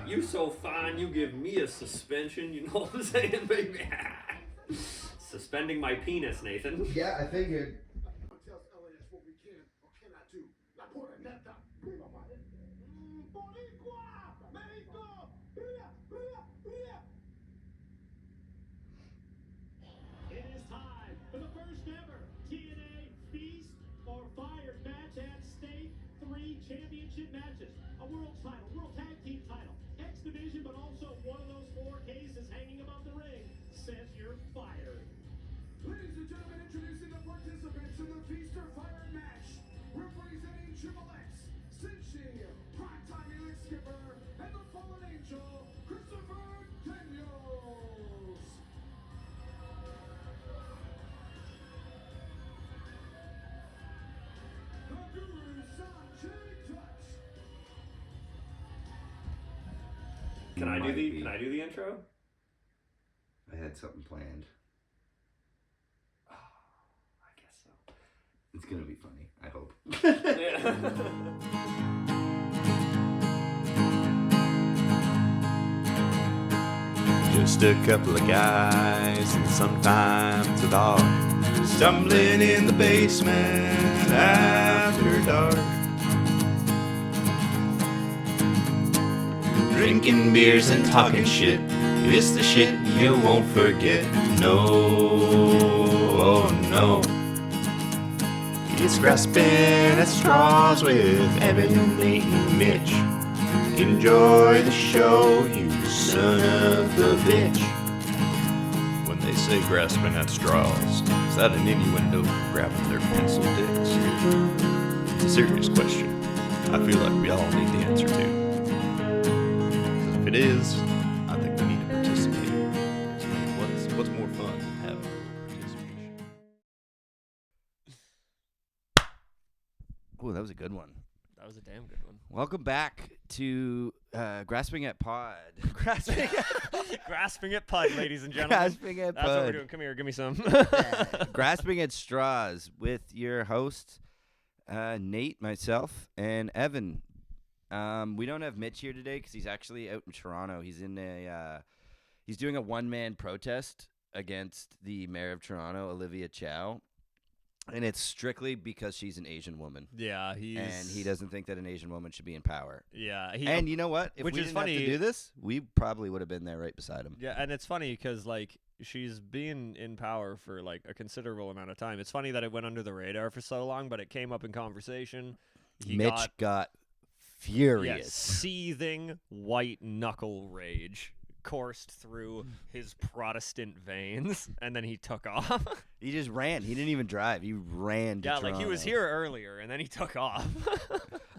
You so fine, you give me a suspension. You know what I'm saying, baby? Suspending my penis, Nathan. Yeah, I figured. It is time for the first ever TNA Feast or Fire match at stake. 3 championship matches, a world title, world tag team title, X division, but also one of those 4 cases hanging above the ring says you're fired. Ladies and gentlemen, introducing the participants in the Feast or Fire match, representing Triple X, Cincy, Primetime Elite Skipper, and the Fallen Angel, Christopher Daniels. The Guru Sanjay Dutt. Can I do the intro? I had something planned. I guess so. It's gonna be funny, I hope. Just a couple of guys and sometimes a dog stumbling in the basement after dark, drinking beers and talking shit. It's the shit you won't forget. No, oh no. It's grasping at straws with Evan, Nate, and Mitch. Enjoy the show, you son of a bitch. When they say grasping at straws, is that an innuendo for grabbing their pencil dicks? It's a serious question. I feel like we all need the answer to. Because if it is, I think we need to participate. What's more fun than having a little participation? Oh, that was a good one. That was a damn good one. Welcome back to Grasping at Pod. Grasping at Pud, ladies and gentlemen. Grasping at That's what we're Pod. doing. Come here, give me some. Grasping at Straws with your host, Nate, myself, and Evan. We don't have Mitch here today because he's actually out in Toronto. He's in he's doing a one-man protest against the mayor of Toronto, Olivia Chow. And it's strictly because she's an Asian woman. Yeah, And he doesn't think that an Asian woman should be in power. Yeah, And you know what? If which we is didn't have funny- to do this, we probably would have been there right beside him. Yeah, and it's funny because like she's been in power for like a considerable amount of time. It's funny that it went under the radar for so long, but it came up in conversation. Mitch got furious. Yes, seething white knuckle rage coursed through his Protestant veins, and then he took off. He just ran. He didn't even drive. He ran to Yeah, Toronto. like he was here earlier, and then he took off.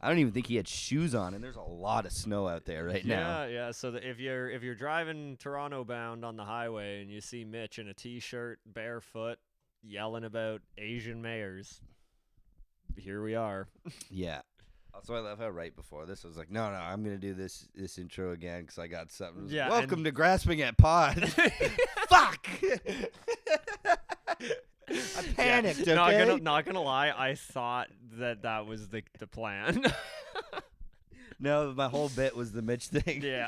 I don't even think he had shoes on, and there's a lot of snow out there right now. Yeah. So if you're driving Toronto bound on the highway and you see Mitch in a t-shirt, barefoot, yelling about Asian mayors, here we are. Yeah. Also, I love how right before this I was like, no, I'm going to do this intro again because I got something. It was Yeah, like, welcome to Grasping at Pod. Fuck! I panicked, okay? Not gonna lie, I thought that was the plan. No, my whole bit was the Mitch thing. Yeah.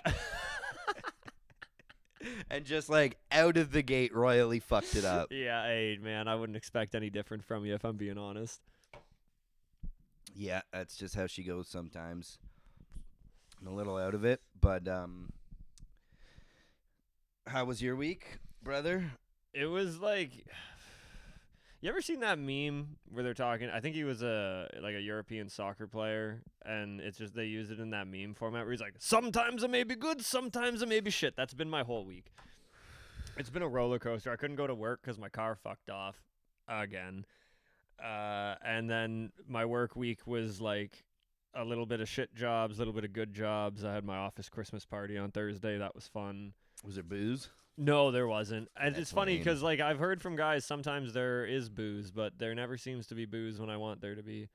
And just like out of the gate, royally fucked it up. Yeah, hey, man, I wouldn't expect any different from you if I'm being honest. Yeah, that's just how she goes sometimes. I'm a little out of it, but how was your week, brother? It was like, you ever seen that meme where they're talking? I think he was a European soccer player, and it's just they use it in that meme format where he's like, sometimes it may be good, sometimes it may be shit. That's been my whole week. It's been a roller coaster. I couldn't go to work because my car fucked off again. And then my work week was like a little bit of shit jobs, a little bit of good jobs. I had my office Christmas party on Thursday. That was fun. Was there booze? No, there wasn't. And That's it's funny lame. because like I've heard from guys sometimes there is booze, but there never seems to be booze when I want there to be.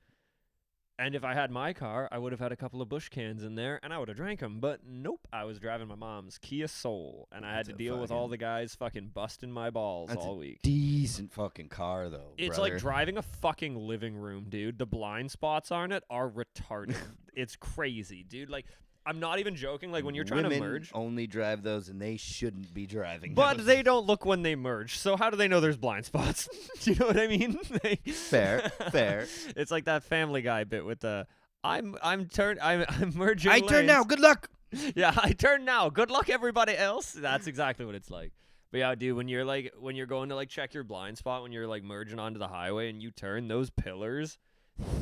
And if I had my car, I would have had a couple of Busch cans in there, and I would have drank them. But nope, I was driving my mom's Kia Soul, and I had That's to a deal with all fucking- the guys fucking busting my balls That's all a week. decent fucking car, though. It's brother. like driving a fucking living room, dude. The blind spots on it are retarded. It's crazy, dude. Like, I'm not even joking. Like when you're trying Women to merge, only drive those, and they shouldn't be driving. but those. they don't look when they merge. So how do they know there's blind spots? Do you know what I mean? Fair. It's like that Family Guy bit with the I'm merging. I turn now. lanes. Good luck. Yeah, I turn now. Good luck, everybody else. That's exactly what it's like. But yeah, dude, when you're going to like check your blind spot when you're like merging onto the highway and you turn, those pillars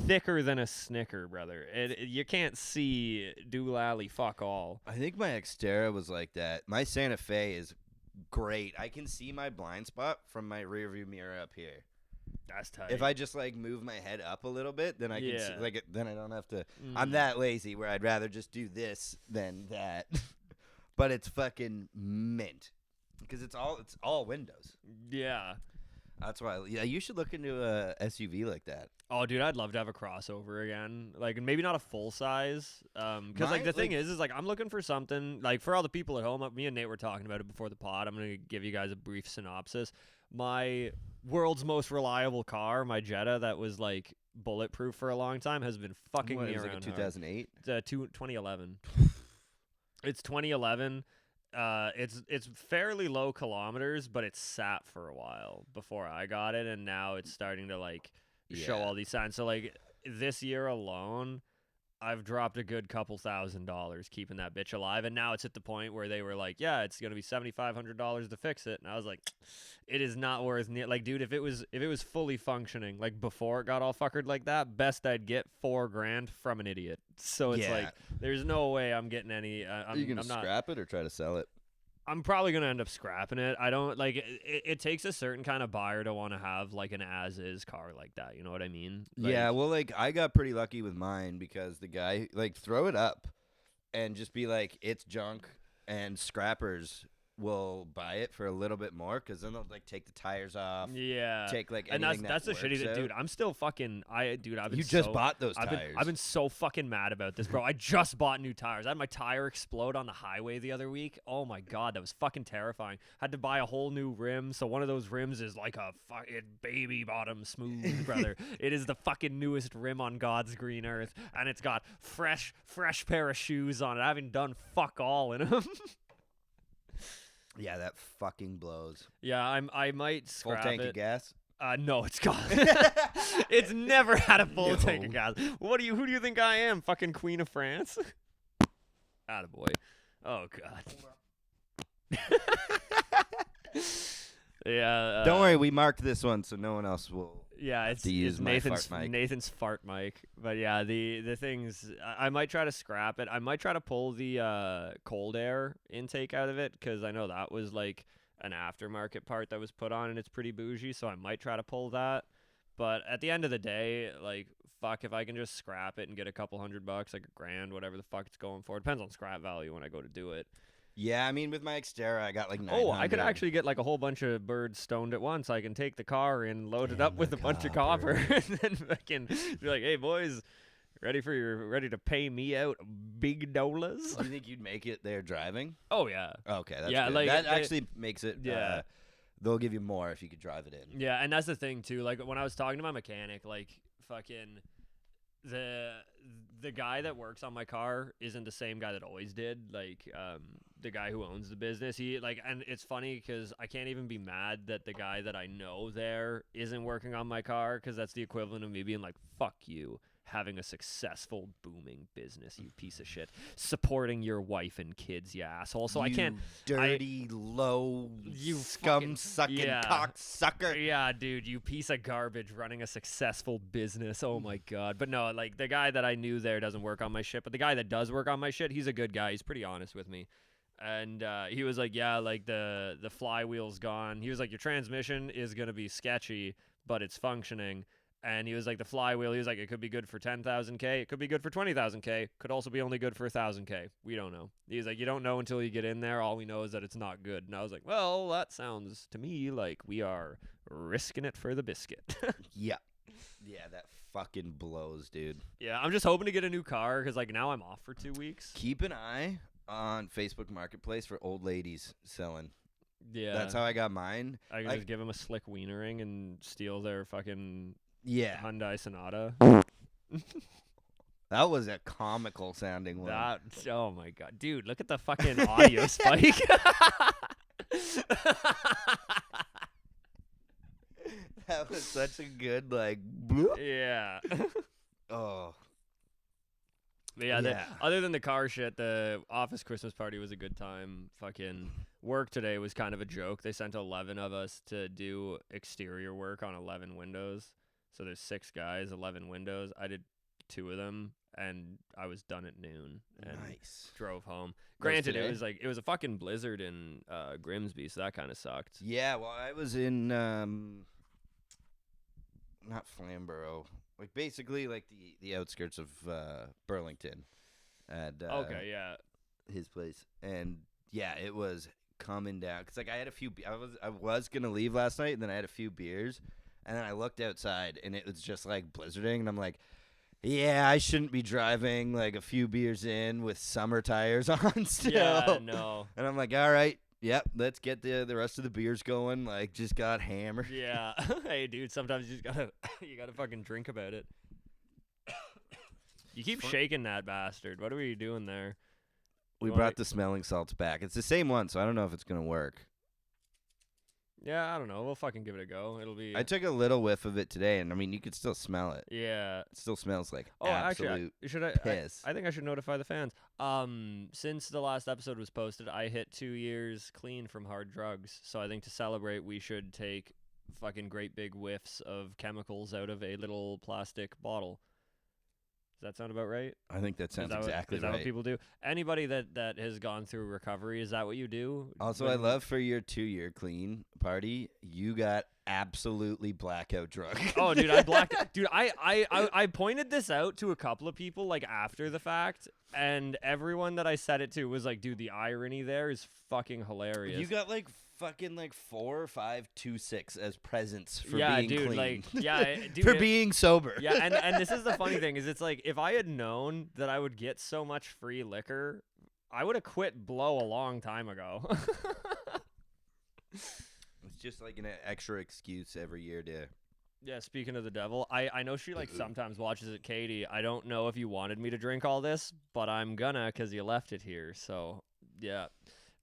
thicker than a Snicker, brother. You can't see doolally fuck all. I think my Xterra was like that. My Santa Fe is great. I can see my blind spot from my rearview mirror up here. That's tight. If I just like move my head up a little bit, then I can see, Yeah. like then I don't have to. I'm that lazy where I'd rather just do this than that. But it's fucking mint because it's all windows. Yeah. That's why. Yeah, you should look into a SUV like that. Oh, dude, I'd love to have a crossover again. Like, maybe not a full size. Because, like, My- the thing is, like, I'm looking for something. Like, for all the people at home, me and Nate were talking about it before the pod. I'm going to give you guys a brief synopsis. My world's most reliable car, my Jetta, that was, like, bulletproof for a long time, has been fucking What, me it was around like a hard. 2008. 2011. It's 2011. It's fairly low kilometers, but it's sat for a while before I got it, and now it's starting to like show Yeah. all these signs. So like this year alone, I've dropped a good couple $1,000s keeping that bitch alive, and now it's at the point where they were like, yeah, it's gonna be $7,500 to fix it, and I was like, it is not worth like, dude, if it was fully functioning like before it got all fuckered like that, best I'd get $4,000 from an idiot. So it's Yeah. like there's no way I'm getting any. Are you gonna I'm not. scrap it or try to sell it? I'm probably gonna end up scrapping it. I don't like it. It takes a certain kind of buyer to want to have like an as-is car like that. You know what I mean? Yeah, Like, well, like I got pretty lucky with mine because the guy like throw it up and just be like it's junk, and scrappers will buy it for a little bit more because then they'll like take the tires off, yeah. take like And anything that's the that shitty works thing, dude. out. I'm still fucking. I've been. You just so- bought those I've tires. been so fucking mad about this, bro. I just bought new tires. I had my tire explode on the highway the other week. Oh my god, that was fucking terrifying. Had to buy a whole new rim. So one of those rims is like a fucking baby bottom smooth, brother. It is the fucking newest rim on God's green earth, and it's got fresh pair of shoes on it. I haven't done fuck all in them. Yeah, that fucking blows. Yeah, I might Full scrap tank it. of gas. No, it's gone. It's never had a full tank of No. gas. Who do you think I am? Fucking Queen of France? Attaboy. Oh god. Yeah. Don't worry, we marked this one so no one else will. Yeah, it's, to use it's my Nathan's fart mic. Nathan's fart mic. But yeah, the things I might try to scrap it. I might try to pull the cold air intake out of it because I know that was like an aftermarket part that was put on and it's pretty bougie. So I might try to pull that. But at the end of the day, like fuck, if I can just scrap it and get a couple $100, like $1,000, whatever the fuck it's going for. It depends on scrap value when I go to do it. Yeah, I mean with my Xterra, I got like 900. Oh, I could actually get like a whole bunch of birds stoned at once. I can take the car and load it up Damn with the a bunch of copper. copper, and then fucking be like, "Hey boys, ready to pay me out big dollars?" Do you think you'd make it there driving? Oh yeah, Okay, that's Yeah, good. like, that they- actually makes it. Yeah. They'll give you more if you could drive it in. yeah, and that's the thing too. Like when I was talking to my mechanic, like fucking the guy that works on my car isn't the same guy that always did. Like the guy who owns the business, he like, and it's funny because I can't even be mad that the guy that I know there isn't working on my car because that's the equivalent of me being like, fuck you, having a successful booming business, you piece of shit, supporting your wife and kids, you asshole. So I You can't. dirty, low, You scum fucking- sucking yeah. cocksucker. Yeah, dude, you piece of garbage running a successful business. Oh my god. But no, like the guy that I knew there doesn't work on my shit, but the guy that does work on my shit, he's a good guy. He's pretty honest with me. And he was like, yeah, like the flywheel's gone. He was like, your transmission is going to be sketchy, but it's functioning. And he was like, the flywheel, he was like, it could be good for 10,000K. It could be good for 20,000K. Could also be only good for 1,000K. We don't know. He's like, you don't know until you get in there. All we know is that it's not good. And I was like, well, that sounds to me like we are risking it for the biscuit. Yeah. Yeah, that fucking blows, dude. Yeah, I'm just hoping to get a new car because like now I'm off for 2 weeks. Keep an eye on Facebook Marketplace for old ladies selling. Yeah. That's how I got mine. I can like- just give them a slick wienering and steal their fucking Yeah. Hyundai Sonata. That was a comical sounding one. Oh my god, dude! Look at the fucking audio spike. That was such a good like. bloop. Yeah. Oh. But yeah, Yeah. other than the car shit, the office Christmas party was a good time. Fucking work today was kind of a joke. They sent 11 of us to do exterior work on 11 windows. So there's 6 guys, 11 windows. I did 2 of them, and I was done at noon and Nice. drove home. That was Granted, today? it was a fucking blizzard in Grimsby, so that kind of sucked. Yeah, well, I was in not Flamborough, like basically like the outskirts of Burlington, at Okay, yeah. his place, and yeah, it was coming down. Cause like I had a few, I was gonna leave last night, and then I had a few beers, and then I looked outside, and it was just like blizzarding, and I'm like, yeah, I shouldn't be driving like a few beers in with summer tires on still. Yeah, no. And I'm like, all right, yep, let's get the rest of the beers going. Like, just got hammered. Yeah. Hey, dude, sometimes you just gotta fucking drink about it. You keep shaking that bastard. What are we doing there? We You wanna- brought the smelling salts back. It's the same one, so I don't know if it's gonna work. Yeah, I don't know. We'll fucking give it a go. It'll be. I took a little whiff of it today, and I mean, you could still smell it. Yeah. It still smells like Oh, absolute actually, should I? piss. I think I should notify the fans. Since the last episode was posted, I hit 2 years clean from hard drugs. So I think to celebrate, we should take fucking great big whiffs of chemicals out of a little plastic bottle. Does that sound about right? I think that sounds exactly is that right. what people do? Anybody that has gone through recovery, is that what you do? Also, I love for your 2-year clean party, you got absolutely blackout drunk. Oh, dude, I blacked. Dude, I pointed this out to a couple of people like after the fact, and everyone that I said it to was like, "Dude, the irony there is fucking hilarious." You got like fucking like 4 or 5 2-6 as presents for yeah, being dude, clean. like, yeah, dude, for being sober. yeah, and this is the funny thing is, it's like if I had known that I would get so much free liquor, I would have quit blow a long time ago. It's just like an extra excuse every year to. Yeah, speaking of the devil, I know she like sometimes watches it, Katie. I don't know if you wanted me to drink all this, but I'm gonna because you left it here. So yeah,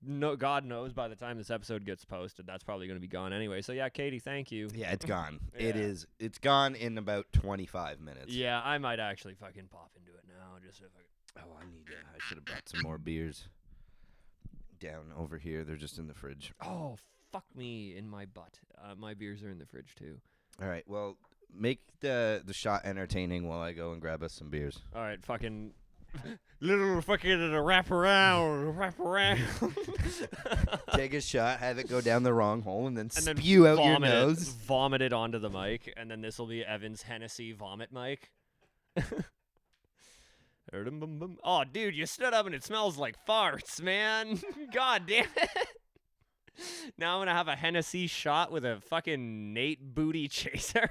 no, God knows by the time this episode gets posted, that's probably gonna be gone anyway. So yeah, Katie, thank you. Yeah, it's gone. Yeah. It's gone in about 25 minutes. Yeah, I might actually fucking pop into it now. Just if I. Oh, I should have brought some more beers down over here. They're just in the fridge. Oh, fuck me in my butt. My beers are in the fridge too. All right. Well, make the shot entertaining while I go and grab us some beers. All right, fucking little fucking wrap around. Take a shot, have it go down the wrong hole, and then And then spew out your vomit nose. Vomit it onto the mic, and then this will be Evan's Hennessy vomit mic. Oh, dude, you stood up and it smells like farts, man. God damn it. Now I'm gonna have a Hennessy shot with a fucking Nate booty chaser.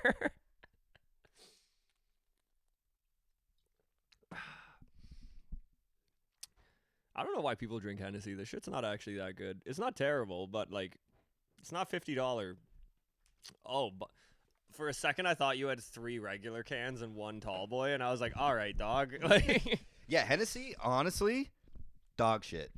I don't know why people drink Hennessy. This shit's not actually that good. It's not terrible, but like, it's not $50. Oh, but for a second I thought you had 3 regular cans and 1 tall boy, and I was like, all right, dog. Like, Yeah, Hennessy, honestly, dog shit.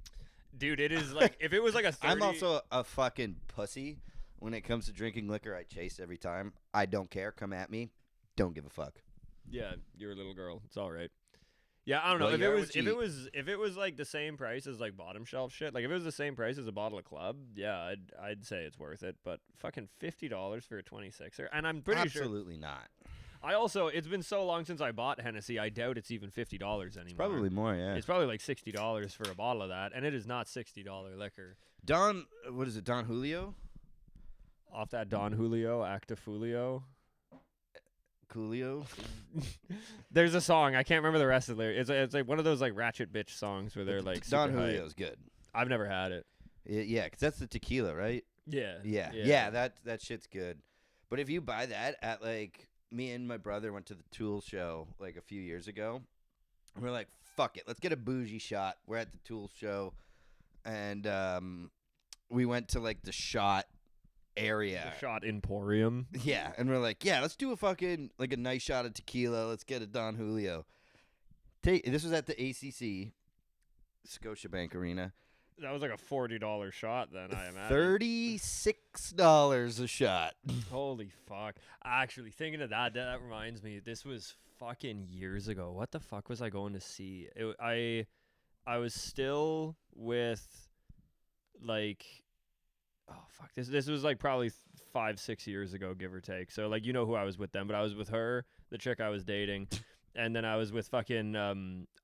dude, it is like, if it was like a 30... I'm also a fucking pussy when it comes to drinking liquor. I chase every time. I don't care. Come at me. Don't give a fuck. Yeah, you're a little girl. It's all right. Yeah, I don't know. Well, If you it are was what if you it was if it was like the same price as like bottom shelf shit, like if it was the same price as a bottle of Club, yeah, I'd say it's worth it. But fucking $50 for a 26er, and I'm pretty sure. Absolutely not. I also, it's been so long since I bought Hennessy, I doubt it's even $50 anymore. Probably more, yeah. It's probably like $60 for a bottle of that, and it is not $60 liquor. Don, what is it, Don Julio? Off that Don Julio, Actifulio. Coolio? There's a song, I can't remember the rest of the lyrics. It's like one of those like ratchet bitch songs where they're like Don super hype. Julio's good. I've never had it. Yeah, because that's the tequila, right? Yeah. Yeah, that shit's good. But if you buy that at, like, me and my brother went to the Tool show, like, a few years ago. And we're like, fuck it, let's get a bougie shot. We're at the Tool show. And we went to, like, the shot area. The Shot Emporium. Yeah, and we're like, yeah, let's do a fucking, like, a nice shot of tequila. Let's get a Don Julio. This was at the ACC, Scotiabank Arena. That was like a $40 shot then, I imagine. $36 a shot. Holy fuck. Actually, thinking of that reminds me, this was fucking years ago. What the fuck was I going to see? I was still with, like, oh fuck, this was like probably 5-6 years ago, give or take. So like, you know who I was with then, but I was with her, the chick I was dating, and then I was with fucking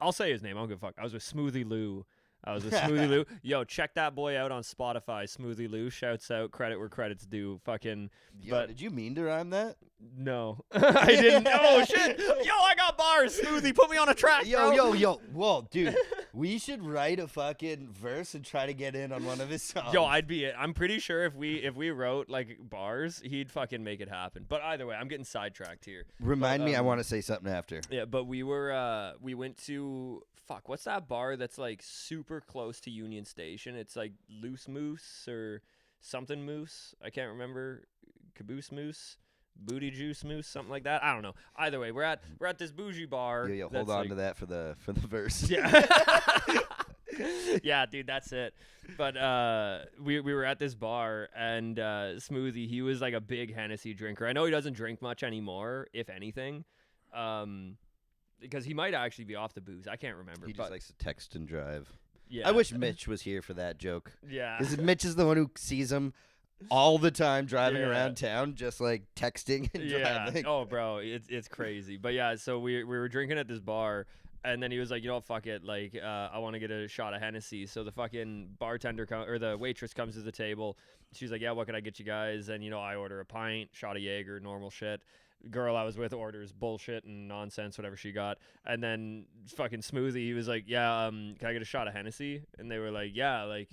I'll say his name, I don't give a fuck. I was with Smoothie Lou. Lou. Yo, check that boy out on Spotify. Smoothie Lou, shouts out, credit where credit's due. Fucking. Yo, but did you mean to rhyme that? no, I didn't. Oh shit! Yo, I got bars. Smoothie, put me on a track, bro. Yo. Whoa, dude. We should write a fucking verse and try to get in on one of his songs. Yo, I'm pretty sure if we wrote like bars, he'd fucking make it happen. But either way, I'm getting sidetracked here. Remind me, I want to say something after. Yeah, but we went to what's that bar that's like super close to Union Station? It's like Loose Moose or something Moose. I can't remember. Caboose Moose, Booty Juice Moose, something like that. I don't know. Either way, we're at this bougie bar. Yo, hold on to that for the verse. Yeah. Yeah, dude, that's it. But we were at this bar, and Smoothie, he was like a big Hennessy drinker. I know he doesn't drink much anymore, if anything, because he might actually be off the booze. I can't remember. He just likes to text and drive. Yeah. I wish Mitch was here for that joke. Yeah. Because Mitch is the one who sees him all the time driving Yeah. around town, just like texting and driving. Oh, bro, it's crazy. But yeah, so we were drinking at this bar, and then he was like, you know what, fuck it, like I want to get a shot of Hennessy. So the fucking bartender or the waitress comes to the table. She's like, yeah, what can I get you guys? And I order a pint, shot of Jaeger, normal shit. Girl I was with orders bullshit and nonsense, whatever she got. And then fucking Smoothie, he was like, yeah, can I get a shot of Hennessy? And they were like, yeah, like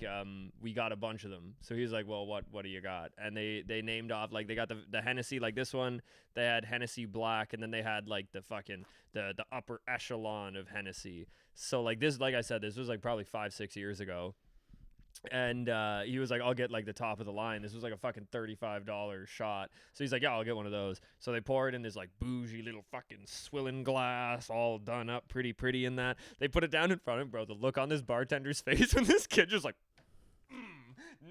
we got a bunch of them. So he was like, well, what do you got? And they named off, like, they got the Hennessy, like this one, they had Hennessy Black, and then they had like the fucking the upper echelon of Hennessy. So like this, like I said, this was like probably 5-6 years ago. And he was like, I'll get like the top of the line. This was like a fucking $35 shot. So he's like, yeah, I'll get one of those. So they pour it in this like bougie little fucking swilling glass, all done up pretty in that. They put it down in front of him, bro. The look on this bartender's face when this kid just like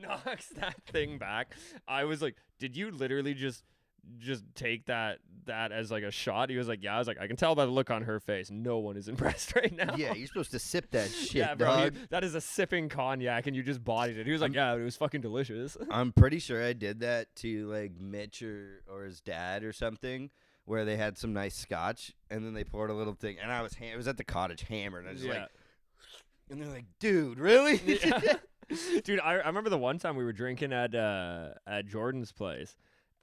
knocks that thing back. I was like, did you literally just take that as like a shot? He was like, yeah. I was like, I can tell by the look on her face, no one is impressed right now. Yeah, you're supposed to sip that shit, yeah, bro, dog. that is a sipping cognac, and you just bodied it. He was like, yeah, it was fucking delicious. I'm pretty sure I did that to like Mitch or his dad or something, where they had some nice scotch, and then they poured a little thing, and I was at the cottage hammered, and I was like, and they're like, dude, really? Yeah. Dude, I remember the one time we were drinking at Jordan's place.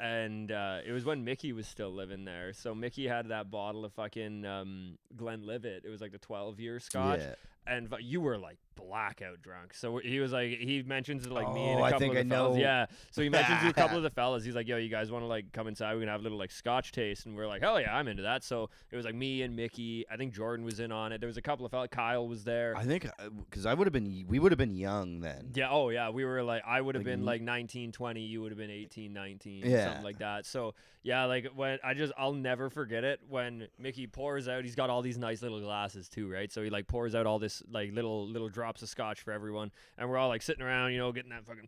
And it was when Mickey was still living there. So Mickey had that bottle of fucking Glenlivet. It was like the 12-year scotch. Yeah. And you were like blackout drunk. So he was like, he mentions to like me and Oh, a I couple think of the I fellas. know. Yeah. So he mentions to a couple of the fellas. He's like, yo, you guys want to like come inside? We can have a little like scotch taste. And we're like, hell yeah, I'm into that. So it was like me and Mickey. I think Jordan was in on it. There was a couple of fellas. Kyle was there. I think because we would have been young then. Yeah, oh yeah, we were like, I would have Like, been like 19, 20, you would have been 18, 19, Yeah. something like that. So yeah, like when I'll never forget it when Mickey pours out, he's got all these nice little glasses too, right? So he like pours out all this like little drops of scotch for everyone, and we're all like sitting around, getting that fucking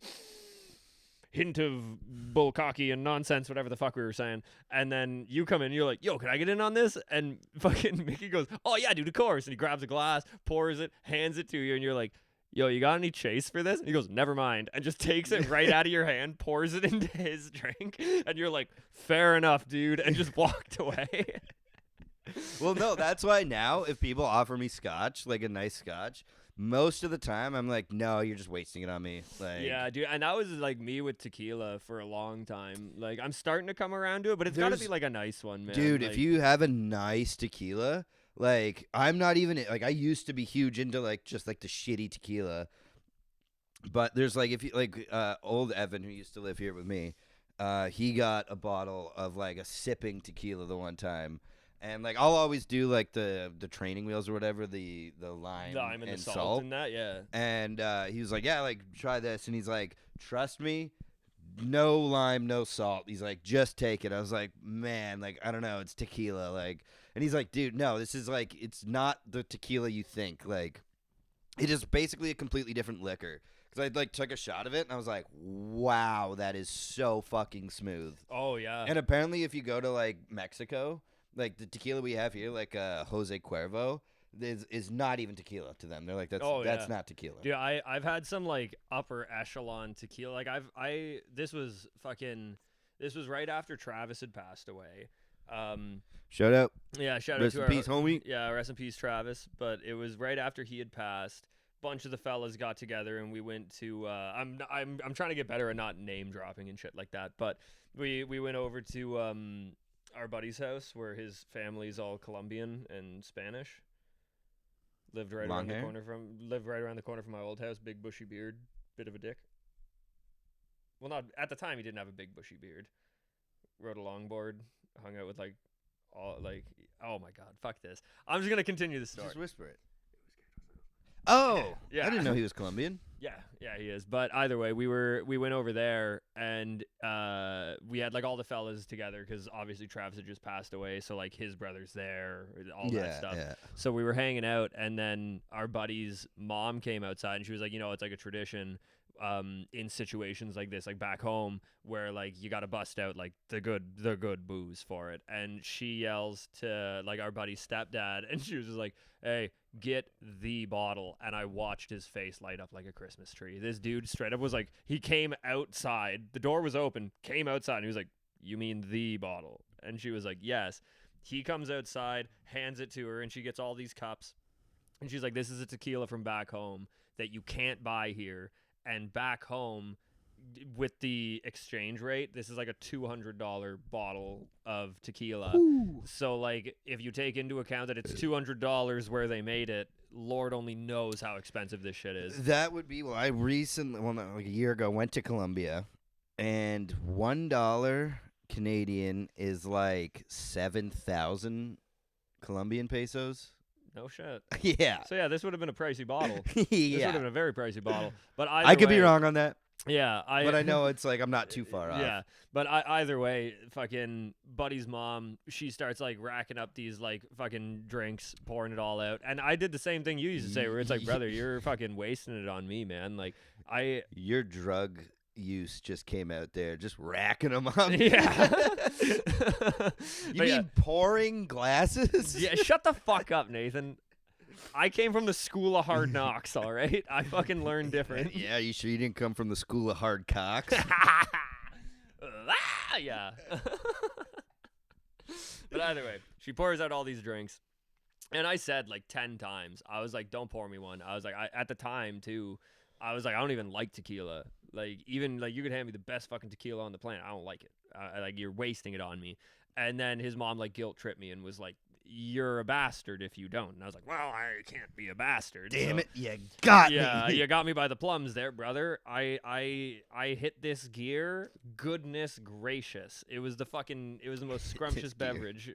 hint of bullcocky and nonsense, whatever the fuck we were saying. And then you come in, you're like, yo, can I get in on this? And fucking Mickey goes, oh yeah, dude, of course. And he grabs a glass, pours it, hands it to you, and you're like, yo, you got any chase for this? And he goes, never mind, and just takes it right out of your hand, pours it into his drink, and you're like, fair enough, dude, and just walked away. Well, no, that's why now if people offer me scotch, like a nice scotch, most of the time I'm like, no, you're just wasting it on me. Like, Yeah, dude, and that was like me with tequila for a long time. Like, I'm starting to come around to it, but it's got to be like a nice one, man. dude, like, if you have a nice tequila, like I'm not even like I used to be huge into like just like the shitty tequila, but there's like if you like old Evan who used to live here with me, he got a bottle of like a sipping tequila the one time. And like I'll always do like the training wheels or whatever, the lime and the salt and that, yeah. And he was like, yeah, like try this. And he's like, trust me, no lime, no salt. He's like, just take it. I was like, man, like, I don't know, it's tequila. Like, and he's like, dude, no, this is like, it's not the tequila you think. Like, it is basically a completely different liquor. Because I like took a shot of it and I was like, wow, that is so fucking smooth. Oh yeah. And apparently, if you go to like Mexico, like the tequila we have here, like Jose Cuervo, is not even tequila to them. They're like, that's not tequila. Dude, I've had some like upper echelon tequila. Like this was right after Travis had passed away. Shout out. Yeah, shout Rest out in to peace, homie. Yeah, rest in peace, Travis. But it was right after he had passed. Bunch of the fellas got together and we went to. I'm trying to get better at not name dropping and shit like that. But we went over to our buddy's house where his family's all Colombian and Spanish. Lived right around the corner from my old house. Big bushy beard, bit of a dick. Well, not at the time. He didn't have a big bushy beard. Rode a longboard. Hung out with oh my god, fuck this. I'm just gonna continue the story. Just whisper it. Oh, Yeah. I didn't know he was Colombian. Yeah, he is. But either way, we went over there and we had like all the fellas together because obviously Travis had just passed away, so like his brother's there, all that stuff. Yeah. So we were hanging out, and then our buddy's mom came outside, and she was like, it's like a tradition. In situations like this, like back home, where like you gotta bust out like the good booze for it, and she yells to like our buddy's stepdad, and she was just like, "Hey, get the bottle." And I watched his face light up like a Christmas tree. This dude straight up was like, he came outside, the door was open, came outside, and he was like, "You mean the bottle?" And she was like, "Yes." He comes outside, hands it to her, and she gets all these cups, and she's like, "This is a tequila from back home that you can't buy here." And back home, with the exchange rate, this is like a $200 bottle of tequila. Ooh. So, like, if you take into account that it's $200 where they made it, Lord only knows how expensive this shit is. That would be, I recently, like a year ago, went to Colombia, and $1 Canadian is like 7,000 Colombian pesos. No shit. Yeah. So, yeah, this would have been a pricey bottle. Yeah. This would have been a very pricey bottle. But I could be wrong on that. Yeah. But I know it's like I'm not too far off. Yeah. But either way, fucking Buddy's mom, she starts like racking up these like fucking drinks, pouring it all out. And I did the same thing you used to say, where it's like, brother, you're fucking wasting it on me, man. Like, Your drug use just came out there, just racking them up. Yeah. You mean pouring glasses? Yeah, shut the fuck up, Nathan. I came from the school of hard knocks, all right? I fucking learned different. Yeah, you sure you didn't come from the school of hard cocks? Yeah. But either way, she pours out all these drinks. And I said like 10 times, I was like, don't pour me one. I was like, at the time too, I was like, I don't even like tequila. Like, even like you could hand me the best fucking tequila on the planet, I don't like it. Like, you're wasting it on me. And then his mom like guilt tripped me and was like, you're a bastard if you don't. And I was like, well, I can't be a bastard. Damn so, it, you got me. Yeah, you got me by the plums there, brother. I hit this gear. Goodness gracious. It was the most scrumptious beverage.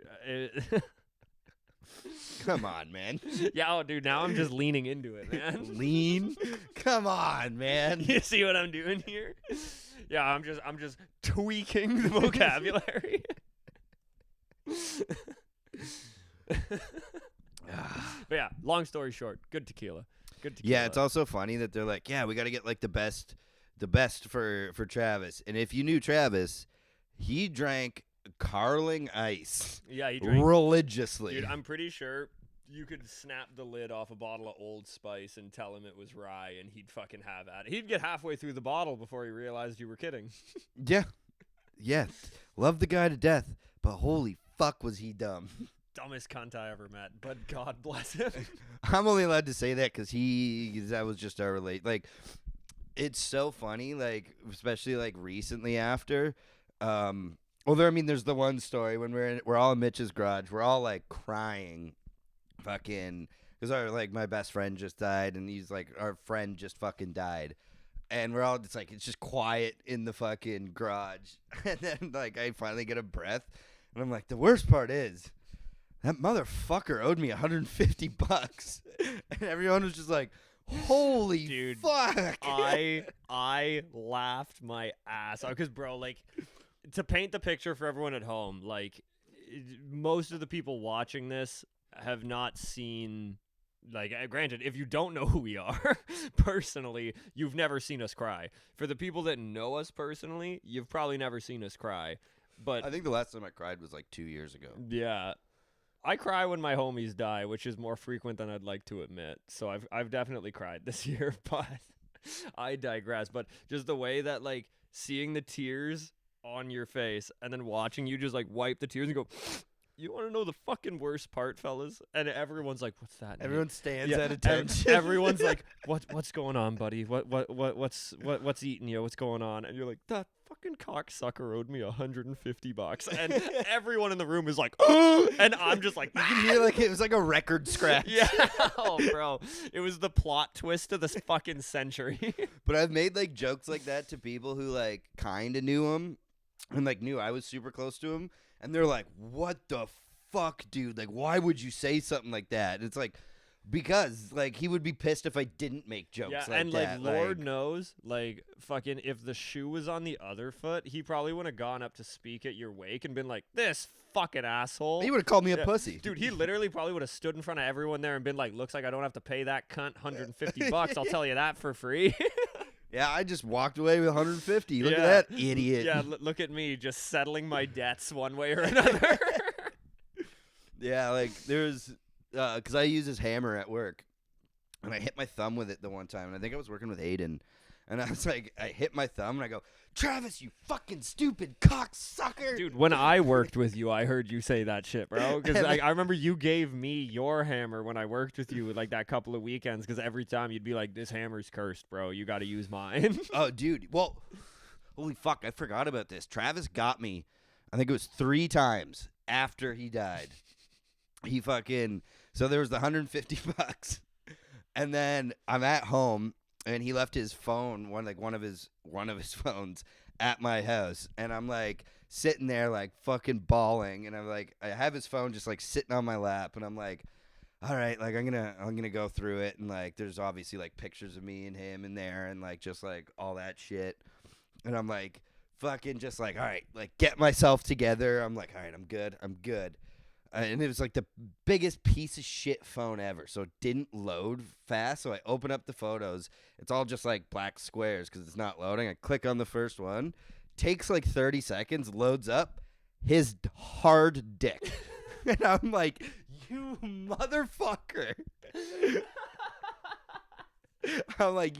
Come on, man. Yeah, oh, dude, now I'm just leaning into it, man. Lean? Come on, man. You see what I'm doing here? Yeah, I'm just tweaking the vocabulary. But yeah, long story short, good tequila. Yeah, it's also funny that they're like, yeah, we got to get like the best for Travis. And if you knew Travis, he drank Carling Ice. Yeah, he drank religiously. Dude, I'm pretty sure you could snap the lid off a bottle of Old Spice and tell him it was rye, and he'd fucking have at it. He'd get halfway through the bottle before he realized you were kidding. Yeah. Love the guy to death, but holy fuck was he dumb. Dumbest cunt I ever met, but God bless him. I'm only allowed to say that because that was just our relate. Like, it's so funny, like, especially like recently after. There's the one story when we're all in Mitch's garage. We're all like crying, fucking, because my best friend just died, and he's like, our friend just fucking died. And we're all just like, it's just quiet in the fucking garage. And then like I finally get a breath, and I'm like, the worst part is that motherfucker owed me $150. And everyone was just like, Holy Dude, fuck! I laughed my ass off because, bro, like, to paint the picture for everyone at home, like, most of the people watching this have not seen. Like, granted, if you don't know who we are personally, you've never seen us cry. For the people that know us personally, you've probably never seen us cry. But I think the last time I cried was like 2 years ago. yeah, I cry when my homies die, which is more frequent than I'd like to admit. So I've definitely cried this year, but I digress. But just the way that, like, seeing the tears on your face and then watching you just, like, wipe the tears and go, you want to know the fucking worst part, fellas? And everyone's like, "What's that?" Nate?" Everyone stands Yeah, at attention. Everyone's like, "What's going on, buddy? What's eating you? What's going on?" And you're like, "That fucking cocksucker owed me $150." And everyone in the room is like, "Oh!" And I'm just like, You can hear like it was like a record scratch. "Yeah, oh, bro, it was the plot twist of this fucking century." But I've made like jokes like that to people who like kind of knew him and like knew I was super close to him. And they're like, what the fuck, dude? Like, why would you say something like that? And it's like, because, like, he would be pissed if I didn't make jokes Yeah, like and that. like Lord knows, like, fucking, if the shoe was on the other foot, he probably wouldn't have gone up to speak at your wake and been like, "This fucking asshole." He would have called me a Yeah. pussy. Dude, he literally probably would have stood in front of everyone there and been like, "Looks like I don't have to pay that cunt $150. I'll tell you that for free." Yeah, I just walked away with 150. Look Yeah. at that idiot. Yeah, look at me just settling my debts one way or another. Yeah, like, there's, because I use his hammer at work. And I hit my thumb with it the one time. And I think I was working with Aiden. And I was like, I hit my thumb and I go, "Travis, you fucking stupid cocksucker." Dude, when I worked with you, I heard you say that shit, bro. Because I remember you gave me your hammer when I worked with you, like, that couple of weekends. Because every time you'd be like, "This hammer's cursed, bro. You got to use mine." Oh, dude. Well, holy fuck, I forgot about this. Travis got me, I think it was 3 times after he died. He fucking, so there was the $150. And then I'm at home. And he left his phone, one of his phones at my house, and I'm like sitting there like fucking bawling, and I'm like, I have his phone just like sitting on my lap, and I'm like, all right, like I'm gonna go through it, and like there's obviously like pictures of me and him in there, and like just like all that shit, and I'm like fucking just like, all right, like get myself together. I'm like, all right, I'm good. And it was like the biggest piece of shit phone ever. So it didn't load fast. So I open up the photos. It's all just like black squares because it's not loading. I click on the first one. Takes like 30 seconds. Loads up. His hard dick. And I'm like, you motherfucker. I'm like,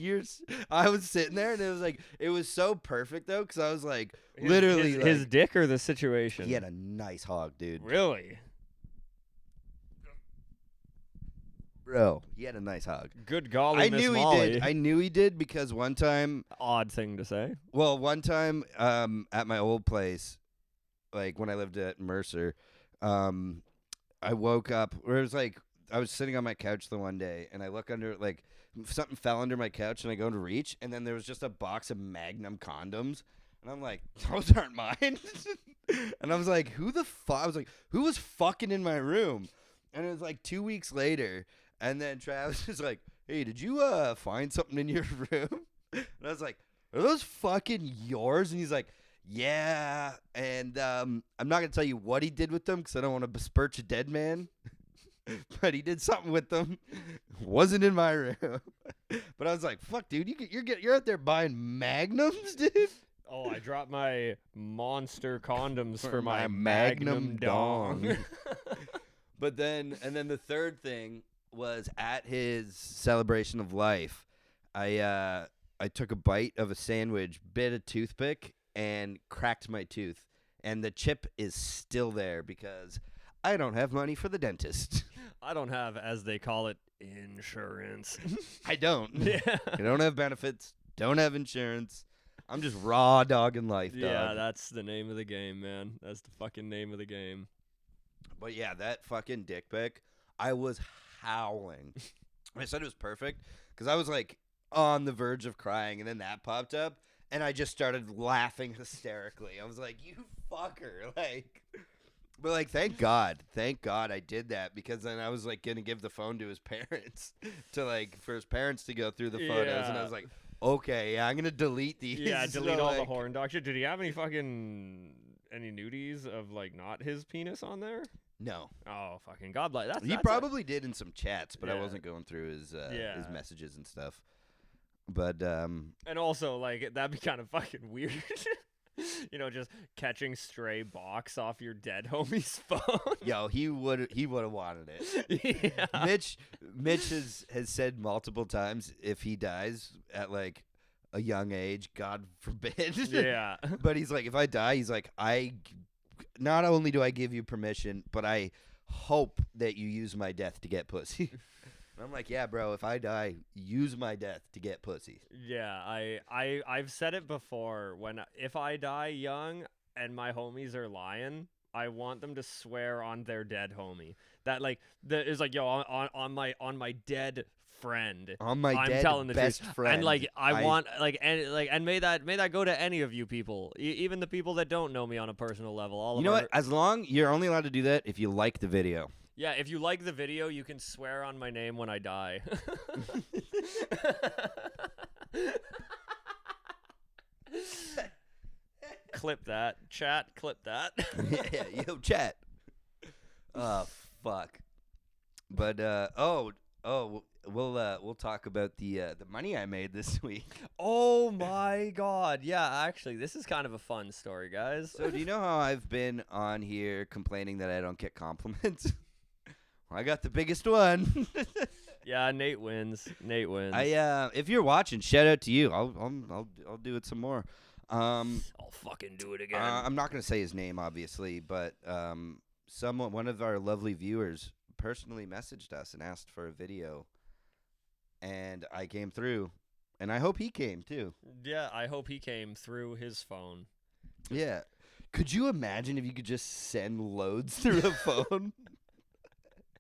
I was sitting there and it was so perfect though. Because I was like, literally. His dick or the situation? He had a nice hog, dude. Really? Bro, he had a nice hog. Good golly, I Miss knew Molly. he did. I knew he did because one time, Odd thing to say. one time at my old place, like when I lived at Mercer, I woke up. Where it was like I was sitting on my couch the one day, and I look under, like something fell under my couch, and I go to reach, and then there was just a box of Magnum condoms, and I'm like, those aren't mine. And I was like, who the fuck? I was like, who was fucking in my room? And it was like 2 weeks later. And then Travis was like, hey, did you find something in your room? And I was like, are those fucking yours? And he's like, yeah. And I'm not going to tell you what he did with them because I don't want to besmirch a dead man. But he did something with them. Wasn't in my room. But I was like, fuck, dude, you're out there buying Magnums, dude? Oh, I dropped my monster condoms for my Magnum Magnum dong. But then the third thing was at his celebration of life, I took a bite of a sandwich, bit a toothpick, and cracked my tooth. And the chip is still there because I don't have money for the dentist. I don't have, as they call it, insurance. I don't. Yeah. I don't have benefits, don't have insurance. I'm just raw dogging life, dog. Yeah, that's the name of the game, man. That's the fucking name of the game. But yeah, that fucking dick pic, I was howling. I said it was perfect because I was like on the verge of crying, and then that popped up, and I just started laughing hysterically. I was like, you fucker. Like, But like, thank God I did that, because then I was like gonna give the phone to his parents for his parents to go through the photos, and I Yeah. was like, okay, yeah, I'm gonna delete these. Yeah, So, delete all the like- horn dog shit. Did he have any nudies of like not his penis on there? No, Oh, fucking God bless. That's he that's probably did in some chats, but I Yeah. wasn't going through his Yeah. messages and stuff. But and also like that'd be kind of fucking weird. Just catching stray box off your dead homie's phone. yo, he would have wanted it. Yeah. Mitch has said multiple times, if he dies at like a young age, God forbid. Yeah. But he's like, if I die, he's like, not only do I give you permission, but I hope that you use my death to get pussy. And I'm like, yeah, bro, if I die, use my death to get pussy. Yeah, I've said it before. If I die young and my homies are lying, I want them to swear on their dead homie. That is like, yo, on my dead friend. On my I'm dead telling the best truth. friend. And I want and may that go to any of you people, even the people that don't know me on a personal level. All You of know our- what? As long you're only allowed to do that if you like the video. Yeah, if you like the video, you can swear on my name when I die. Clip that. Chat, clip that. Yeah, yo, chat. Oh, fuck. But we'll talk about the money I made this week. Oh my God. Yeah, actually, this is kind of a fun story, guys. So do you know how I've been on here complaining that I don't get compliments? Well, I got the biggest one. Yeah, Nate wins. If you're watching, shout out to you. I'll do it some more. I'll fucking do it again. I'm not gonna say his name, obviously, but one of our lovely viewers personally messaged us and asked for a video, and I came through, and I hope he came too. Yeah, I hope he came through his phone. Yeah. Could you imagine if you could just send loads through a phone?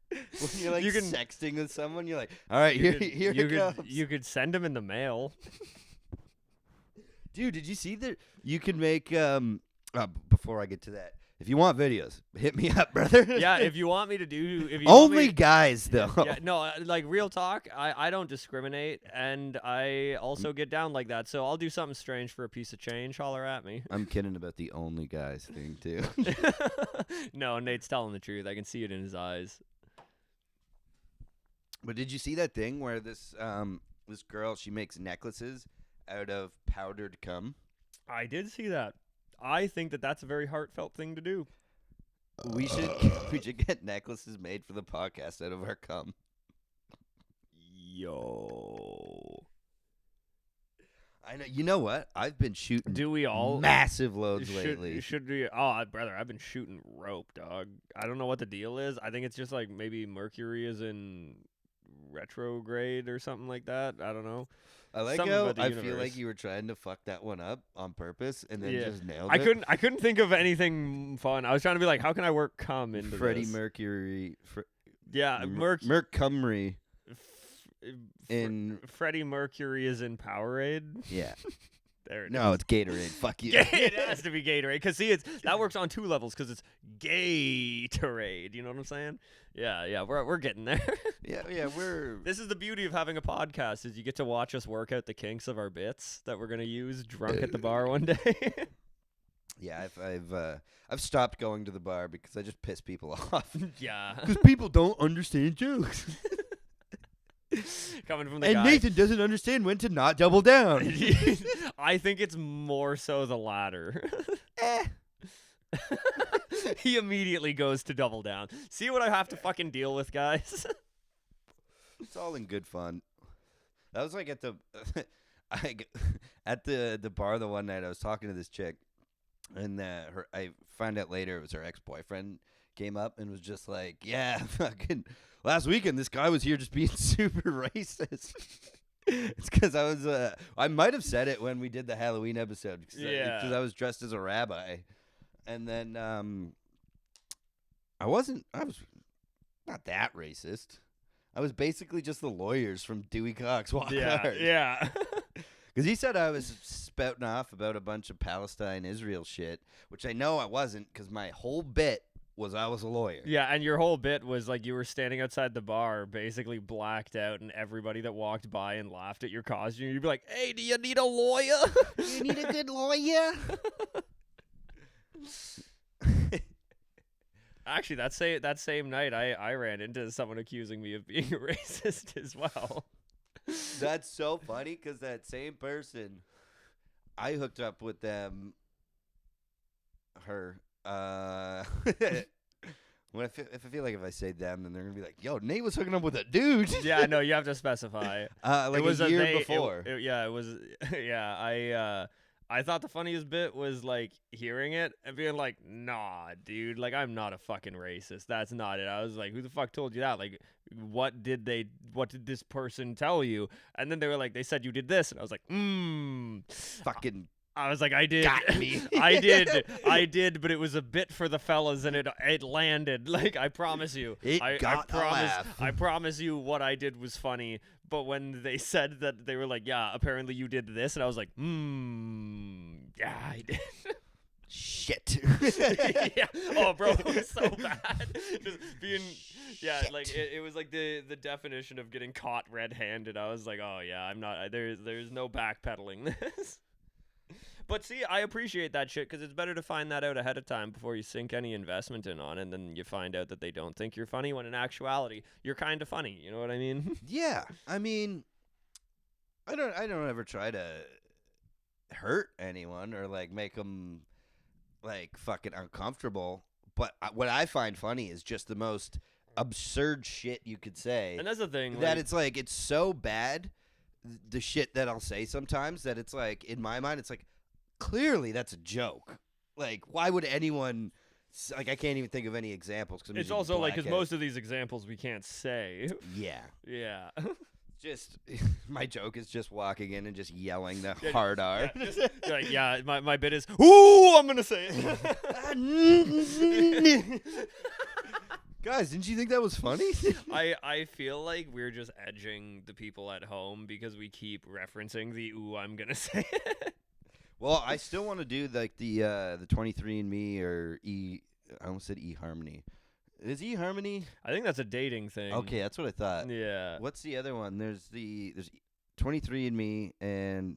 When you're like sexting with someone, you're like, all right, here it comes. You could send him in the mail. Dude, did you see that you can make before I get to that, if you want videos, hit me up, brother. Yeah, if you want me to do, if you Only want me, guys though. yeah, no, like real talk, I don't discriminate, and I also get down like that. So I'll do something strange for a piece of change. Holler at me. I'm kidding about the only guys thing too. No, Nate's telling the truth. I can see it in his eyes. But did you see that thing where this girl, she makes necklaces out of powdered cum? I did see that. I think that that's a very heartfelt thing to do. We should get necklaces made for the podcast out of our cum. Yo. I know. You know what? I've been shooting Do we all massive loads lately. Should we? Oh, brother, I've been shooting rope, dog. I don't know what the deal is. I think it's just like maybe Mercury is in retrograde or something like that. I don't know. I like Something how about the I feel universe. like you were trying to fuck that one up on purpose and then Yeah. just nailed I it. couldn't think of anything fun. I was trying to be like, how can I work cum into Freddie this? Mercury. Yeah, Mercury in Freddie Mercury is in Powerade. yeah. There it No, is. it's Gatorade. Fuck you. It has to be Gatorade because see, that works on two levels because it's Gatorade. You know what I'm saying? Yeah, we're getting there. yeah, we're This is the beauty of having a podcast is you get to watch us work out the kinks of our bits that we're gonna use drunk at the bar one day. yeah. I've stopped going to the bar because I just piss people off. Yeah, Because people don't understand jokes, coming from the and guy. Nathan doesn't understand when to not double down. I think it's more so the latter. He immediately goes to double down. See what I have to fucking deal with, guys? It's all in good fun. That was like at the at the bar the one night I was talking to this chick, and I found out later it was her ex-boyfriend came up and was just like, yeah, fucking last weekend this guy was here just being super racist. It's because I might have said it when we did the Halloween episode because I was dressed as a rabbi, and then I was not that racist. I was basically just the lawyers from Dewey Cox Walk Hard. Yeah. Because he said I was spouting off about a bunch of Palestine-Israel shit, which I know I wasn't because my whole bit was I was a lawyer. Yeah, and your whole bit was like you were standing outside the bar, basically blacked out, and everybody that walked by and laughed at your costume, you'd be like, "Hey, do you need a lawyer? You need a good lawyer." Actually, that same night, I ran into someone accusing me of being a racist as well. That's so funny because that same person, I hooked up with them. Her. If I feel like if I say them, then they're gonna be like, "Yo, Nate was hooking up with a dude." Yeah, no, you have to specify. Like it was a year they- before. Yeah, it was. Yeah, I thought the funniest bit was like hearing it and being like, "Nah, dude, like I'm not a fucking racist. That's not it." I was like, "Who the fuck told you that? Like, what did this person tell you?" And then they were like, "They said you did this," and I was like, Fucking I was like, I did. got me. I did, but it was a bit for the fellas and it landed. Like, I promise you. It I got a laugh. I promise you what I did was funny. But when they said that, they were like, yeah, apparently you did this. And I was like, yeah, I did. Shit. Yeah. Oh, bro, it was so bad. Just being, yeah, Shit. like it was like the definition of getting caught red-handed. I was like, oh yeah, I'm not. There's no backpedaling this. But see, I appreciate that shit because it's better to find that out ahead of time before you sink any investment in on it, and then you find out that they don't think you're funny when in actuality you're kind of funny. You know what I mean? Yeah, I mean, I don't ever try to hurt anyone or like make them like fucking uncomfortable. But what I find funny is just the most absurd shit you could say. And that's the thing. That like, it's like it's so bad, the shit that I'll say sometimes that it's like in my mind it's like clearly that's a joke. Like why would anyone? Like I can't even think of any examples. Cause I'm it's using also like because blackout. most of these examples we can't say. Yeah. Yeah. Just my joke is just walking in and just yelling the Yeah, hard R. Yeah, just, like, yeah, my bit is, ooh, I'm gonna say it. Guys, didn't you think that was funny? I feel like we're just edging the people at home because we keep referencing the ooh, I'm gonna say it. Well, I still want to do like the 23andMe or I almost said eHarmony. Is eHarmony? I think that's a dating thing. Okay, that's what I thought. Yeah. What's the other one? There's 23andMe and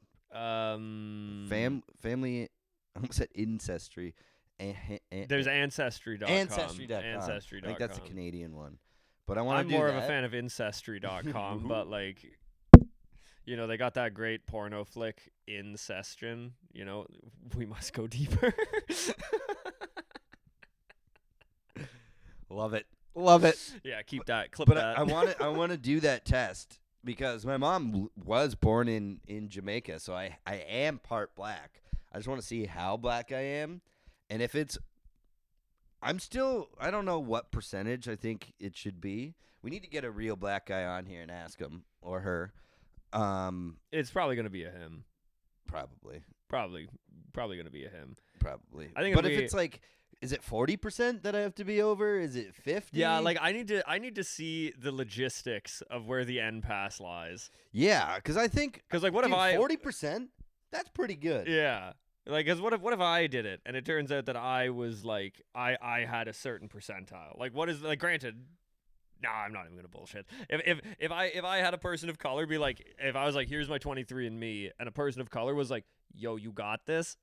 family. I almost said ancestry. There's ancestry.com. Ancestry.com. Ancestry.com. I think that's a Canadian one. But I want I'm to do more that. of a fan of ancestry.com, but like, you know, they got that great porno flick, Incestion. You know, we must go deeper. Love it. Love it. Yeah, keep that. Clip But that. I want to do that test because my mom was born in Jamaica, so I am part black. I just want to see how black I am, and if it's, I don't know what percentage I think it should be. We need to get a real black guy on here and ask him or her. It's probably gonna be a him. Probably. Probably gonna be a him. Probably. I think but it'll if be- it's like, is it 40% that I have to be over? Is it 50? Yeah, like I need to see the logistics of where the end pass lies. yeah, because I think 'Cause, like, what if dude, I- 40%? That's pretty good. Yeah. Like, 'cause what if I did it and it turns out that I was like I had a certain percentile? Like, what is like? Granted, nah, I'm not even gonna bullshit. If I had a person of color be like, if I was like, here's my 23andMe, and a person of color was like, yo, you got this.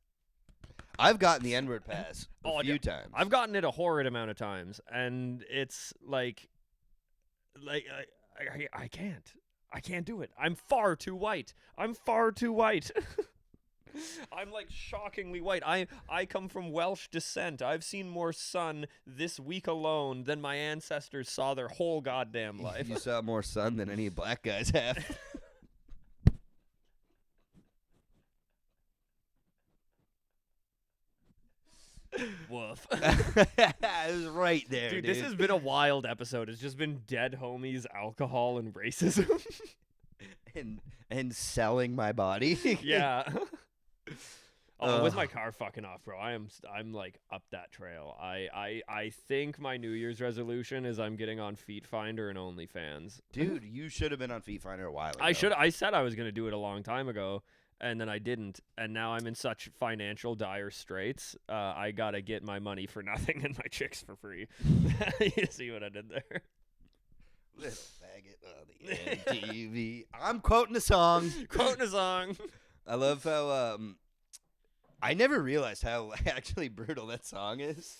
I've gotten the N-word pass a Oh, few yeah. times. I've gotten it a horrid amount of times, and it's like I can't do it. I'm far too white. I'm like shockingly white. I come from Welsh descent. I've seen more sun this week alone than my ancestors saw their whole goddamn life. You saw more sun than any black guys have. Woof. It was right there, Dude, dude. this has been a wild episode. It's just been dead homies, alcohol, and racism. and selling my body. Yeah. Oh, with Ugh. my car fucking off, bro. I'm like up that trail. I think my New Year's resolution is I'm getting on Feet Finder and OnlyFans. Dude, you should have been on Feet Finder a while ago. I said I was gonna do it a long time ago, and then I didn't, and now I'm in such financial dire straits. I gotta get my money for nothing and my chicks for free. You see what I did there? Little faggot on the MTV. I'm quoting a song. Quoting a song. I love how I never realized how actually brutal that song is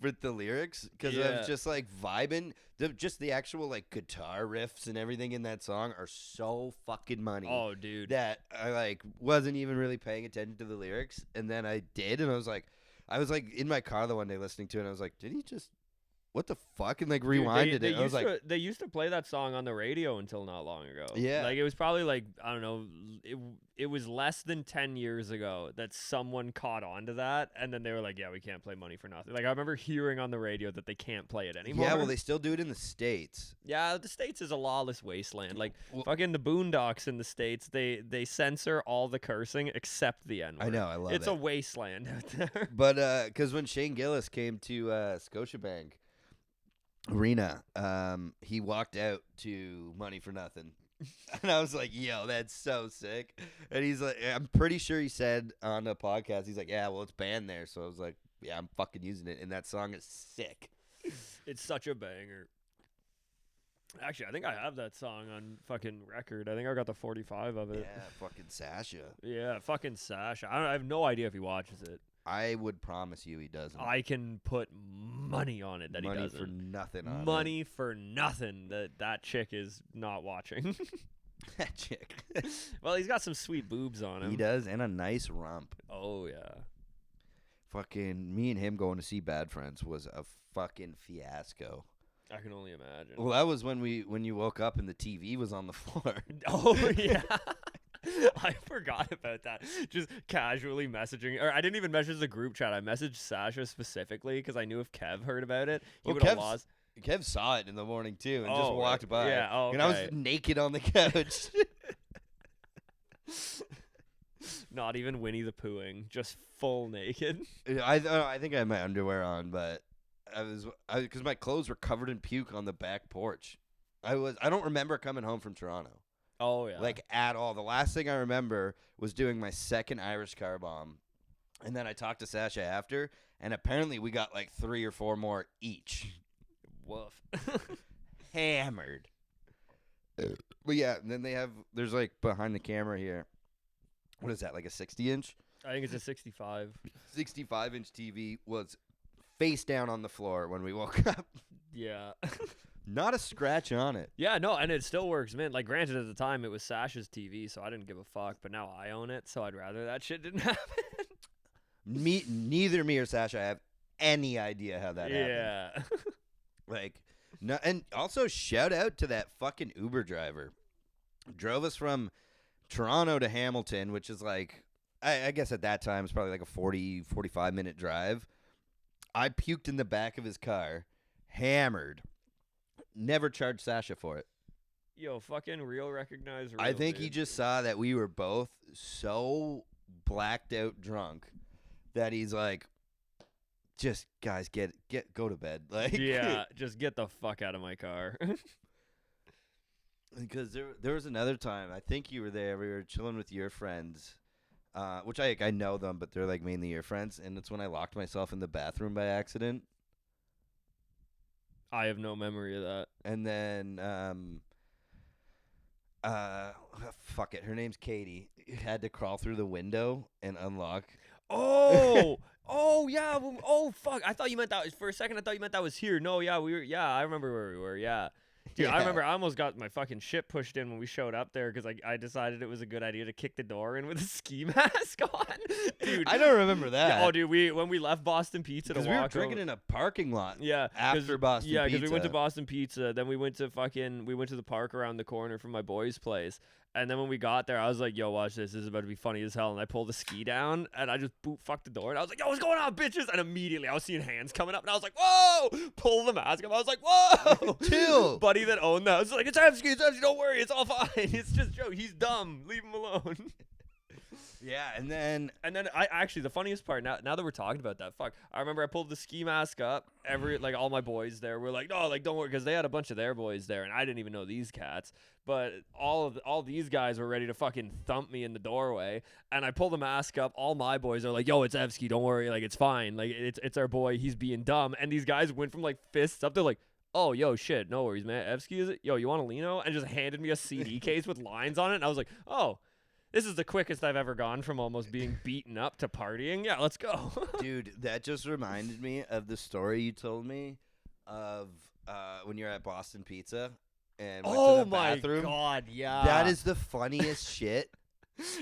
with the lyrics, because I Yeah. was just like vibing. Just the actual like guitar riffs and everything in that song are so fucking money. Oh, dude. That I like wasn't even really paying attention to the lyrics, and then I did, and I was like in my car the one day listening to it, and I was like, did he just? What the fuck? And like Dude, rewinded they it. I was like, they used to play that song on the radio until not long ago. Yeah. Like, it was probably like, I don't know, it was less than 10 years ago that someone caught on to that, and then they were like, yeah, we can't play Money for Nothing. Like, I remember hearing on the radio that they can't play it anymore. yeah, well, they still do it in the States. Yeah, the States is a lawless wasteland. Like, Well- fucking the Boondocks in the States, they censor all the cursing except the N-word. I know, I love It's it. a wasteland out there. But because when Shane Gillis came to Scotiabank Arena, he walked out to Money for Nothing, and I was like, "Yo, that's so sick!" And he's like, "I'm pretty sure he said on the podcast, he's like, yeah, well, it's banned there." So I was like, "Yeah, I'm fucking using it," and that song is sick. It's such a banger. Actually, I think I have that song on fucking record. I think I got the 45 of it. Yeah, fucking Sasha. Yeah, fucking Sasha. I have no idea if he watches it. I would promise you he doesn't. I can put money on it that Money he doesn't. for nothing on Money for nothing that chick is not watching. it. That chick. Well, he's got some sweet boobs on him. He does, and a nice rump. Oh, yeah. Fucking me and him going to see Bad Friends was a fucking fiasco. I can only imagine. Well, that was when you woke up and the TV was on the floor. Oh, yeah. I forgot about that. Just casually messaging, or I didn't even message the group chat. I messaged Sasha specifically because I knew if Kev heard about it, he Well, would have Kev's- lost. Kev saw it in the morning too, and Oh, just right. walked by. Yeah, oh, And I was okay. naked on the couch. Not even Winnie the Poohing, just full naked. I think I had my underwear on, but because my clothes were covered in puke on the back porch. I don't remember coming home from Toronto. Oh yeah. Like at all. The last thing I remember was doing my second Irish car bomb, and then I talked to Sasha after, and apparently we got like 3 or 4 more each. woof. Hammered. But yeah, and then there's like behind the camera here. What is that? Like a 60-inch? I think it's a 65. 65-inch TV was face down on the floor when we woke up. Yeah. Not a scratch on it. Yeah, no, and it still works, man. Like, granted, at the time, it was Sasha's TV, so I didn't give a fuck, but now I own it, so I'd rather that shit didn't happen. Neither me or Sasha have any idea how that happened. Yeah. Like, no, and also shout out to that fucking Uber driver. Drove us from Toronto to Hamilton, which is like, I guess at that time it's probably like a 40, 45-minute drive. I puked in the back of his car, hammered. Never charged Sasha for it. Yo, fucking real recognize real, I think dude. he just saw that we were both so blacked out drunk that he's like, just guys, go to bed. Like, Yeah, just get the fuck out of my car. because there was another time, I think you were there, we were chilling with your friends, which I know them, but they're like mainly your friends, and it's when I locked myself in the bathroom by accident. I have no memory of that. And then fuck it, her name's Katie. Had to crawl through the window and unlock. Oh, oh yeah. Oh fuck. I thought you meant that for a second. I thought you meant that was here. No, yeah, we were. Yeah, I remember where we were. Yeah, dude. I Yeah. remember. I almost got my fucking shit pushed in when we showed up there because I decided it was a good idea to kick the door in with a ski mask on. Dude, I don't remember that. Yeah, oh, dude. When we left Boston Pizza to Because walk we were drinking over, in a parking lot. yeah, after Boston Yeah, because we went to Pizza. Boston Pizza. Then we went to the park around the corner from my boy's place. And then when we got there, I was like, yo, watch this. This is about to be funny as hell. And I pulled the ski down, and I just fucked the door. And I was like, yo, what's going on, bitches? And immediately I was seeing hands coming up, and I was like, whoa! Pull the mask up. I was like, whoa! Chill. Buddy that owned that was like, it's Evsky, don't worry, it's all fine. It's just Joe. He's dumb. Leave him alone. Yeah, and then And then I actually, the funniest part, now that we're talking about that, I remember I pulled the ski mask up. All my boys there were like, no, like don't worry, because they had a bunch of their boys there, and I didn't even know these cats. But all these guys were ready to fucking thump me in the doorway, and I pull the mask up. All my boys are like, yo, it's Evsky, don't worry, like it's fine, like it's our boy, he's being dumb. And these guys went from like fists up, they're like, oh, yo, shit, no worries, man. Evsky, is it? Yo, you want a Lino? And just handed me a CD case with lines on it, and I was like, oh. This is the quickest I've ever gone from almost being beaten up to partying. Yeah, let's go. dude, that just reminded me of the story you told me of when you're at Boston Pizza and went to the bathroom. God, yeah. That is the funniest shit.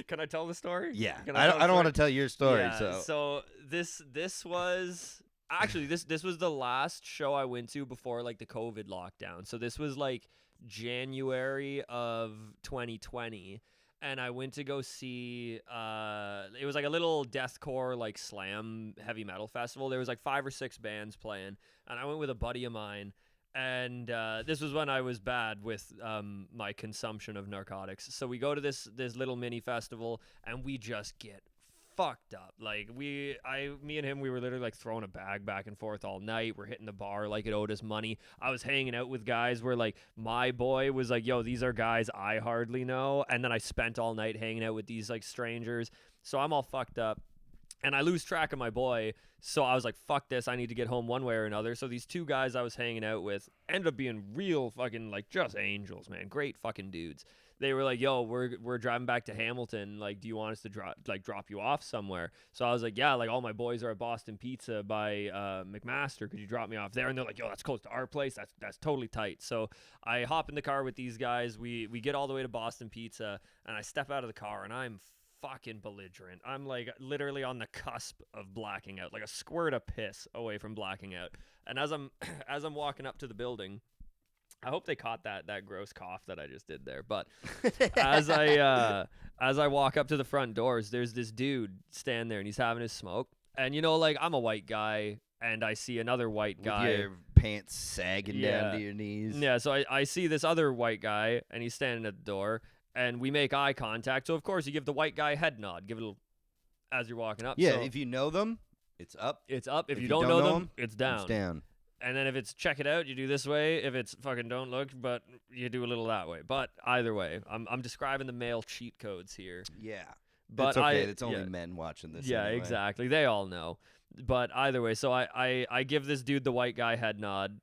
Can I tell the story? Yeah, Can I tell the don't want to story? tell your story. Yeah, So this was actually this was the last show I went to before like the COVID lockdown. So this was like January of 2020. And I went to go see, it was like a little deathcore, like slam heavy metal festival. There was like 5 or 6 bands playing, and I went with a buddy of mine. And this was when I was bad with my consumption of narcotics. So we go to this little mini festival, and we just get fucked up. Like me and him, we were literally like throwing a bag back and forth all night. We're hitting the bar like it owed us money. I was hanging out with guys where like my boy was like, yo, these are guys I hardly know. And then I spent all night hanging out with these like strangers. So I'm all fucked up. And I lose track of my boy. So I was like, fuck this. I need to get home one way or another. So these 2 guys I was hanging out with ended up being real fucking like just angels, man. Great fucking dudes. They were like, yo, we're driving back to Hamilton. Like, do you want us to drop you off somewhere? So I was like, yeah, like all my boys are at Boston Pizza by McMaster. Could you drop me off there? And they're like, yo, that's close to our place. That's totally tight. So I hop in the car with these guys. We get all the way to Boston Pizza, and I step out of the car, and I'm fucking belligerent. I'm like literally on the cusp of blacking out, like a squirt of piss away from blacking out. And as I'm walking up to the building, I hope they caught that gross cough that I just did there. But as I walk up to the front doors, there's this dude standing there, and he's having his smoke. And you know, like I'm a white guy, and I see another white guy. with your pants sagging down to your knees. Yeah, so I see this other white guy, and he's standing at the door, and we make eye contact. So of course you give the white guy a head nod, give it a little as you're walking up. Yeah, so if you know them, it's up. it's up. If you don't know them, it's down. It's down. And then if it's check it out, you do this way. If it's fucking don't look, but you do a little that way. But either way, I'm describing the male cheat codes here. Yeah. But it's okay. it's It's only men watching this. Yeah, anyway. exactly. They all know. But either way, so I give this dude the white guy head nod.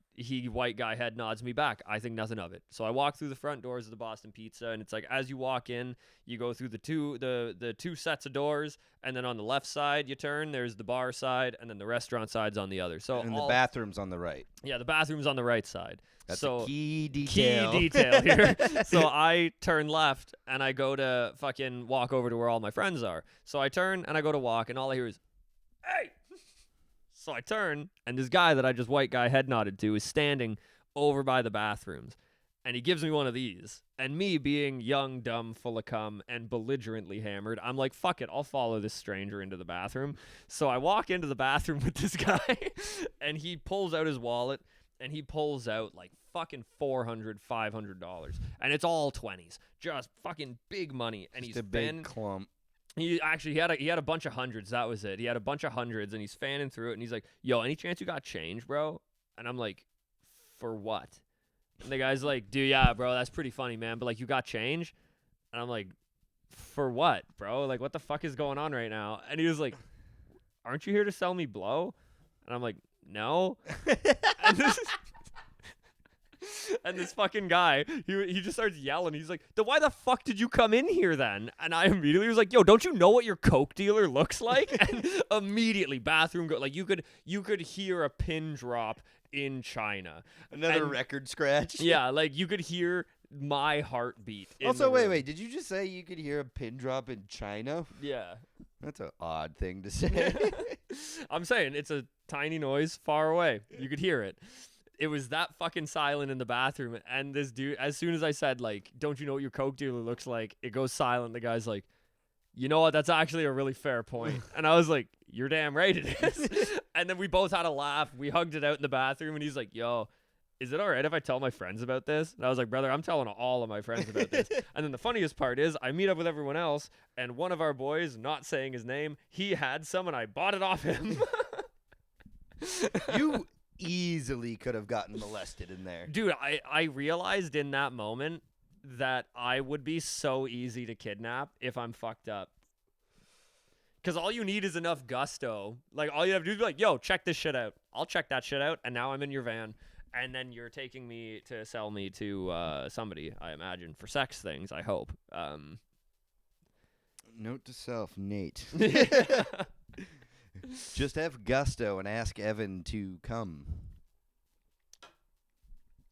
White guy head nods me back. I think nothing of it. So I walk through the front doors of the Boston Pizza, and it's like as you walk in, you go through the two sets of doors, and then on the left side you turn. There's the bar side, and then the restaurant side's on the other. So And the bathroom's on the right. Yeah, the bathroom's on the right side. That's so a key detail. Key detail here. So I turn left, and I go to fucking walk over to where all my friends are. So I turn, and I go to walk, and all I hear is, hey! So I turn, and this guy that I just white guy head nodded to is standing over by the bathrooms. And he gives me one of these. And me being young, dumb, full of cum, and belligerently hammered, I'm like, fuck it, I'll follow this stranger into the bathroom. So I walk into the bathroom with this guy, and he pulls out his wallet, and he pulls out like fucking $400, $500. And it's all 20s. Just fucking big money. And Just he's a big clump. He had a bunch of hundreds. That was it. He had a bunch of hundreds, and he's fanning through it, and he's like, yo, any chance you got change, bro? And I'm like, for what? And the guy's like, dude, yeah, bro, that's pretty funny, man, but like, you got change? And I'm like, for what, bro? Like, what the fuck is going on right now? And he was like, aren't you here to sell me blow? And I'm like, no. And this fucking guy, he just starts yelling. He's like, then why the fuck did you come in here then? And I immediately was like, yo, don't you know what your coke dealer looks like? And immediately bathroom go, like you could hear a pin drop in China. Another record scratch. Yeah, like you could hear my heartbeat. Also, wait, did you just say you could hear a pin drop in China? Yeah. That's an odd thing to say. I'm saying it's a tiny noise far away. You could hear it. It was that fucking silent in the bathroom, and this dude, as soon as I said, like, don't you know what your coke dealer looks like, it goes silent. The guy's like, you know what, that's actually a really fair point. And I was like, you're damn right it is. And then we both had a laugh. We hugged it out in the bathroom, and he's like, yo, is it all right if I tell my friends about this? And I was like, brother, I'm telling all of my friends about this. And then the funniest part is I meet up with everyone else, and one of our boys, not saying his name, he had some, and I bought it off him. You easily could have gotten molested in there. Dude, I realized in that moment that I would be so easy to kidnap if I'm fucked up. Because all you need is enough gusto. Like, all you have to do is be like, yo, check this shit out. I'll check that shit out, and now I'm in your van. And then you're taking me to sell me to somebody, I imagine, for sex things, I hope. Note to self, Nate. Just have gusto and ask Evan to come.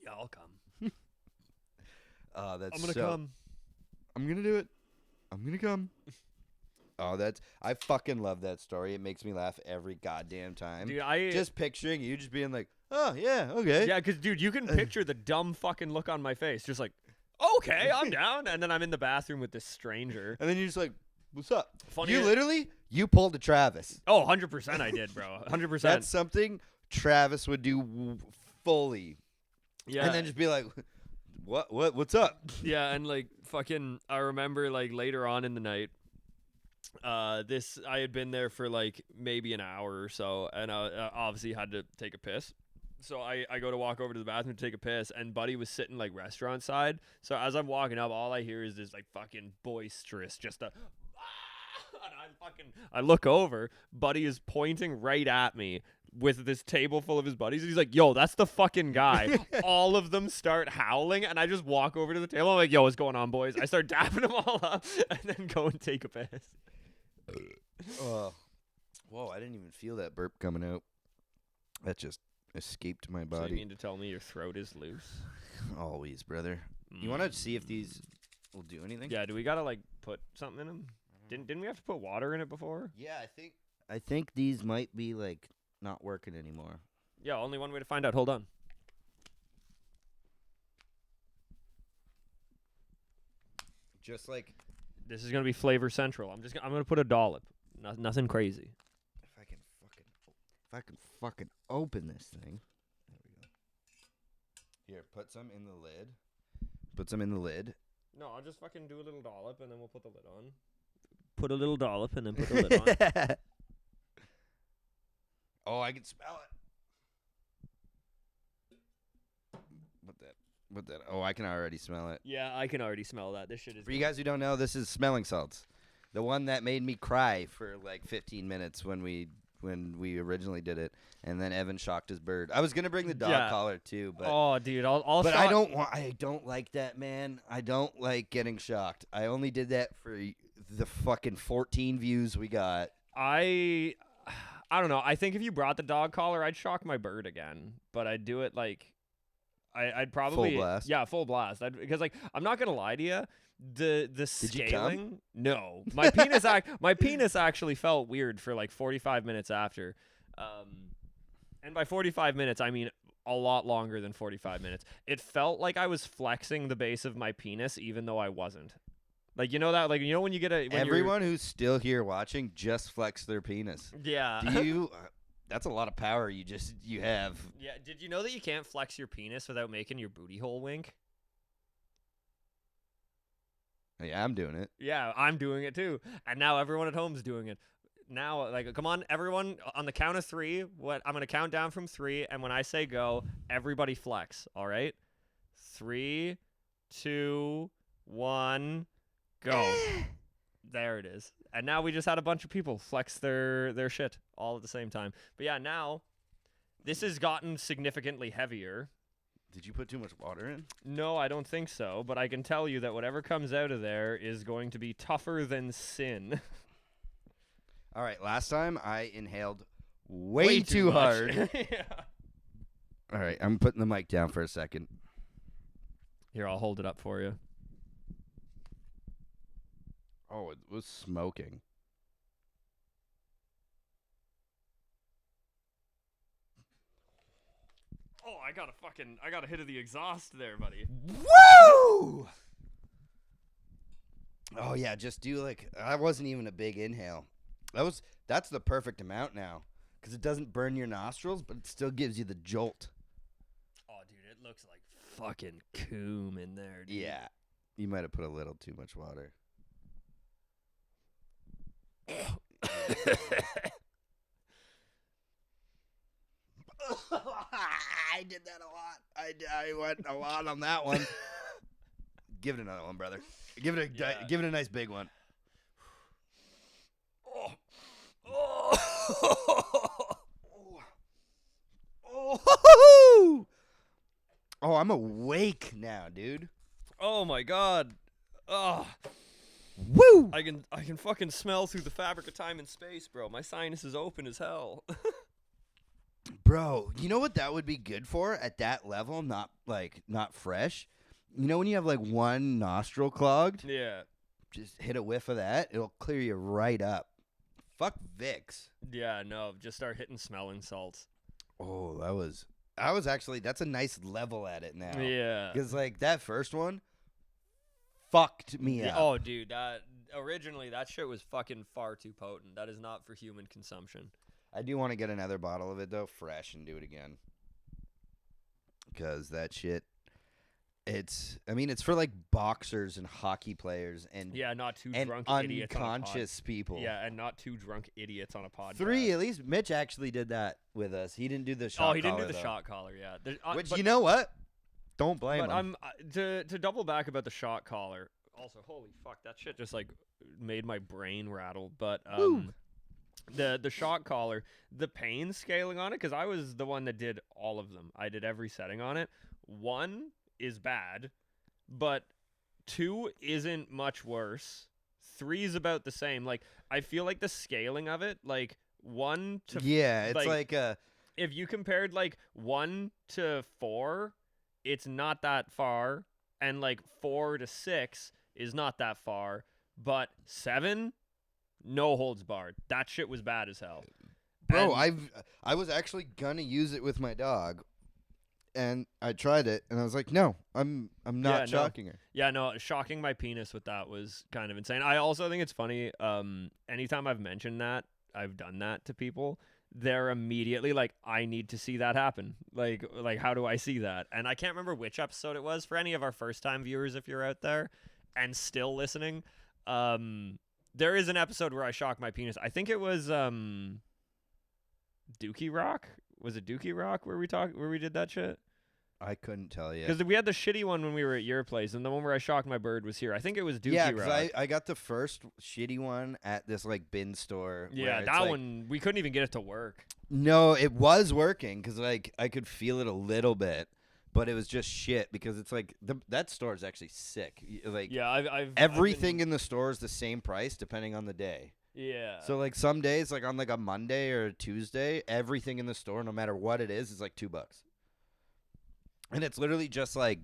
Yeah, I'll come. That's I'm gonna so- come. I'm gonna do it. I'm gonna come. I fucking love that story. It makes me laugh every goddamn time. Dude, I just picturing you just being like, oh yeah, okay. yeah, because dude, you can picture the dumb fucking look on my face, just like, okay, I'm down, and then I'm in the bathroom with this stranger. And then you're just like, what's up? Funny, You pulled a Travis. Oh, 100% I did, bro. 100%. That's something Travis would do fully. Yeah. And then just be like, what's up? Yeah, and like fucking, I remember like later on in the night, I had been there for like maybe an hour or so, and I obviously had to take a piss. So I go to walk over to the bathroom to take a piss, and Buddy was sitting like restaurant side. So as I'm walking up, all I hear is this like fucking boisterous, just a. And I look over, Buddy is pointing right at me with this table full of his buddies. He's like, yo, that's the fucking guy. All of them start howling, and I just walk over to the table. I'm like, yo, what's going on, boys? I start dapping them all up and then go and take a piss. Whoa, I didn't even feel that burp coming out. That just escaped my So body. you mean to tell me your throat is loose? Always, brother. You want to see if these will do anything? Yeah, do we gotta like put something in them? Didn't we have to put water in it before? Yeah, I think these might be like not working anymore. Yeah, only one way to find out. Hold on. Just like This is gonna be flavor central. I'm gonna put a dollop. Nothing crazy. if I can fucking open this thing. There we go. Here, put some in the lid. Put some in the lid. No, I'll just fucking do a little dollop and then we'll put the lid on. Put a little dollop and then put the lid on. Oh, I can smell it. What that? Oh, I can already smell it. Yeah, I can already smell that. This shit is. For you guys who don't know, this is smelling salts. The one that made me cry for like 15 minutes when we originally did it, and then Evan shocked his bird. I was gonna bring the dog collar too, but Oh, dude, I'll but shock- I don't like that, man. I don't like getting shocked. I only did that for the fucking 14 views we got. I don't know. I think if you brought the dog collar, I'd shock my bird again, but I'd do it like I'd probably Full blast? Yeah, full blast. Because like I'm not gonna lie to you, the you scaling. No, my penis my penis actually felt weird for like 45 minutes after, and by 45 minutes I mean a lot longer than 45 minutes. It felt like I was flexing the base of my penis, even though I wasn't. Like you know that, like you know when you get a when Everyone who's still here watching just flex their penis. yeah. Do you? That's a lot of power you have. Yeah, did you know that you can't flex your penis without making your booty hole wink? Yeah, I'm doing it. Yeah, I'm doing it too. And now everyone at home's doing it. Now, like, come on, everyone, on the count of 3, I'm going to count down from 3, and when I say go, everybody flex, all right? 3, 2, 1, go. There it is. And now we just had a bunch of people flex their shit all at the same time. But yeah, now this has gotten significantly heavier. Did you put too much water in? No, I don't think so. But I can tell you that whatever comes out of there is going to be tougher than sin. All right, last time I inhaled way too hard. Yeah. All right, I'm putting the mic down for a second. Here, I'll hold it up for you. Oh, it was smoking. Oh, I got a hit of the exhaust there, buddy. Woo! Oh yeah, just do like that wasn't even a big inhale. That's the perfect amount now, because it doesn't burn your nostrils, but it still gives you the jolt. Oh, dude, looks like fucking coom in there, dude. Yeah. You might have put a little too much water. I did that a lot. I went a lot on that one. Give it another one, brother. Give it a nice big one. Oh, I'm awake now, dude. Oh my god. Oh, Woo! I can fucking smell through the fabric of time and space, bro. My sinus is open as hell. Bro, you know what that would be good for at that level? Not fresh. You know when you have like one nostril clogged? Yeah. Just hit a whiff of that. It'll clear you right up. Fuck Vicks. Yeah, no, just start hitting smelling salts. Oh, that's a nice level at it now. Yeah. Because like that first one fucked me Yeah, up. oh, dude, originally that shit was fucking far too potent. That is not for human consumption. I do want to get another bottle of it though, fresh, and do it again. Because that shit, it's for like boxers and hockey players and Yeah, not two and drunk idiots on a unconscious people. Yeah, and not two drunk idiots on a podcast. 3, at least Mitch actually did that with us. He didn't do the shot. Oh, he didn't do collar, the though. shot collar. Yeah, Which but, you know what? Don't blame but him. to double back about the shot collar. Also, holy fuck, that shit just like made my brain rattle. But the shot collar, the pain scaling on it, because I was the one that did all of them. I did every setting on it. 1 is bad, but 2 isn't much worse. 3 is about the same. Like, I feel like the scaling of it, like 1 to yeah, it's like if you compared like 1 to 4, it's not that far, and like 4 to 6 is not that far, but 7, no holds barred. That shit was bad as hell. bro. And- I was actually gonna use it with my dog, and I tried it, and I was like, no, I'm not Yeah, no. shocking her. Yeah, no, shocking my penis with that was kind of insane. I also think it's funny. Anytime I've mentioned that, I've done that to people, they're immediately like, I need to see that happen. Like, how do I see that? And I can't remember which episode it was. For any of our first time viewers, if you're out there and still listening, there is an episode where I shock my penis. I think it was Dookie Rock. Was it Dookie Rock where we did that shit? I couldn't tell you. Because we had the shitty one when we were at your place, and the one where I shocked my bird was here. I think it was Dookie Yeah, Rock. because I got the first shitty one at this like bin store. where Yeah, it's that like- one, we couldn't even get it to work. No, it was working because like I could feel it a little bit, but it was just shit because it's like that store is actually sick. Like Yeah, I've everything in the store is the same price depending on the day. Yeah. So like some days, like on like a Monday or a Tuesday, everything in the store, no matter what it is like $2. And it's literally just like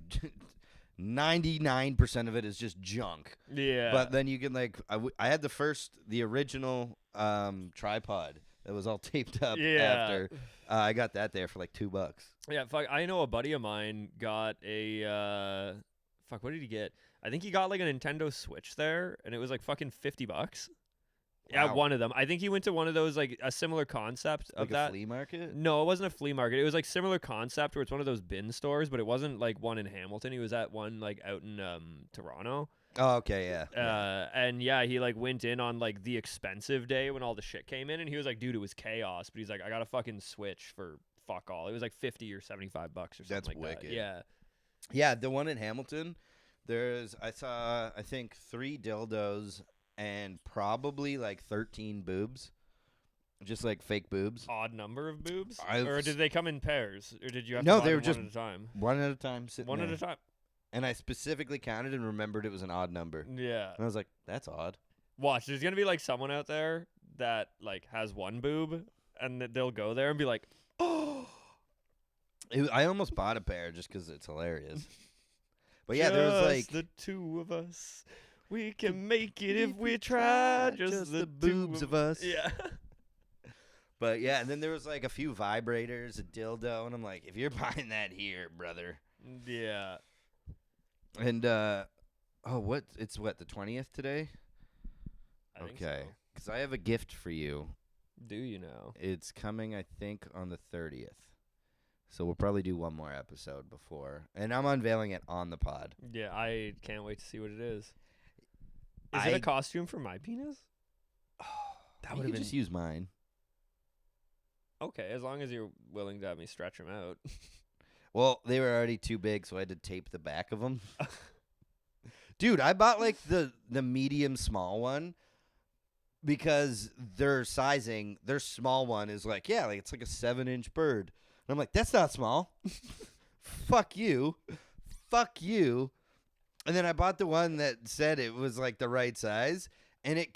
99% of it is just junk. yeah. But then you can like I had the original tripod that was all taped up after. I got that there for like $2. Yeah, fuck. I know a buddy of mine got a fuck. What did he get? I think he got like a Nintendo Switch there, and it was like fucking $50. Yeah, Wow. one of them. I think he went to one of those like a similar concept of Like that. a flea market? No, it wasn't a flea market. It was like similar concept where it's one of those bin stores, but it wasn't like one in Hamilton. He was at one like out in Toronto. Oh, okay, yeah. And yeah, he like went in on like the expensive day when all the shit came in, and he was like, dude, it was chaos. But he's like, I got a fucking Switch for fuck all. It was like $50 or $75 or something That's like wicked. that. Yeah. Yeah, the one in Hamilton, I saw I think 3 dildos and probably like 13 boobs. Just like fake boobs. Odd number of boobs? I've Or did they come in pairs? Or did you have No, to buy they them were just one at a time? One at a time sitting One there. at a time. And I specifically counted and remembered it was an odd number. Yeah. And I was like, that's odd. Watch, there's gonna be like someone out there that like has one boob, and that they'll go there and be like, Oh, I almost bought a pair just because it's hilarious. But yeah, there was "Just like the two of us. We can make it if we try. Just the boobs two of us. Yeah. But yeah, and then there was like a few vibrators, a dildo, and I'm like, if you're buying that here, brother. Yeah. And it's what, the 20th today? I think Okay. so. Because I have a gift for you. Do you know? It's coming, I think, on the 30th. So we'll probably do one more episode before. And I'm unveiling it on the pod. Yeah, I can't wait to see what it is. Is it a costume for my penis? That would've would been- just use mine. Okay, as long as you're willing to have me stretch them out. Well, they were already too big, so I had to tape the back of them. Dude, I bought like the medium small one because their sizing, their small one is like, yeah, like it's like a 7-inch bird. And I'm like, that's not small. Fuck you. Fuck you. And then I bought the one that said it was like the right size, and it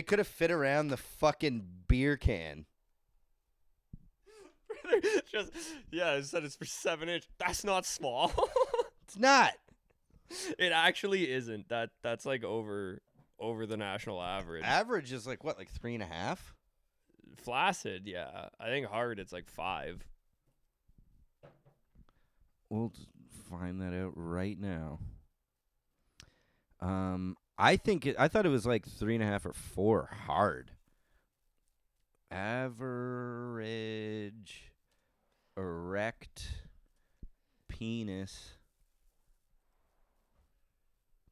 could have fit around the fucking beer can. Just yeah, it said it's for 7-inch. That's not small. It's not. It actually isn't. That's like over the national average. Average is like what, like 3.5? Flaccid, yeah. I think hard it's like 5. We'll find that out right now. I thought it was like 3.5 or 4 hard. Average erect penis.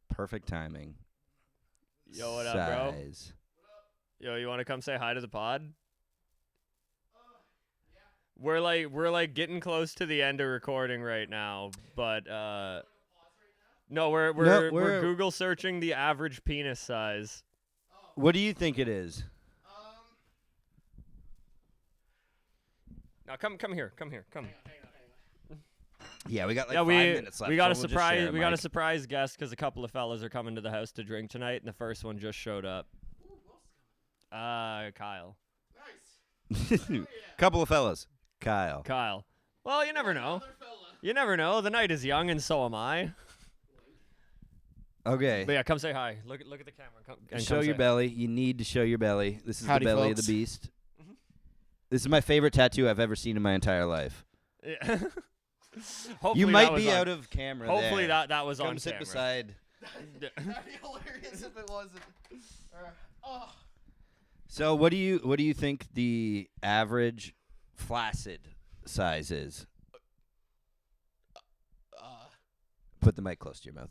Perfect timing. Yo, what up, bro? Size. Yo, you want to come say hi to the pod? We're like getting close to the end of recording right now, but no, we're Google searching the average penis size. What do you think it is? Now come here. Yeah, we got like Yeah, 5 minutes left. we got so a we'll just share surprise. a We got a mic. surprise guest because a couple of fellas are coming to the house to drink tonight, and the first one just showed up. Kyle. Couple of fellas. Kyle. Kyle. Well, you never know. You never know. The night is young, and so am I. Okay. But yeah, come say hi. Look at the camera. And Show come your say- belly. You need to show your belly. This is Howdy, the belly folks. of the beast. This is my favorite tattoo I've ever seen in my entire life. Yeah. Hopefully You that might was be on- out of camera. Hopefully there. that was Come on sit camera. beside. That'd be hilarious if it wasn't. So what do you think the average flaccid size is? Put the mic close to your mouth.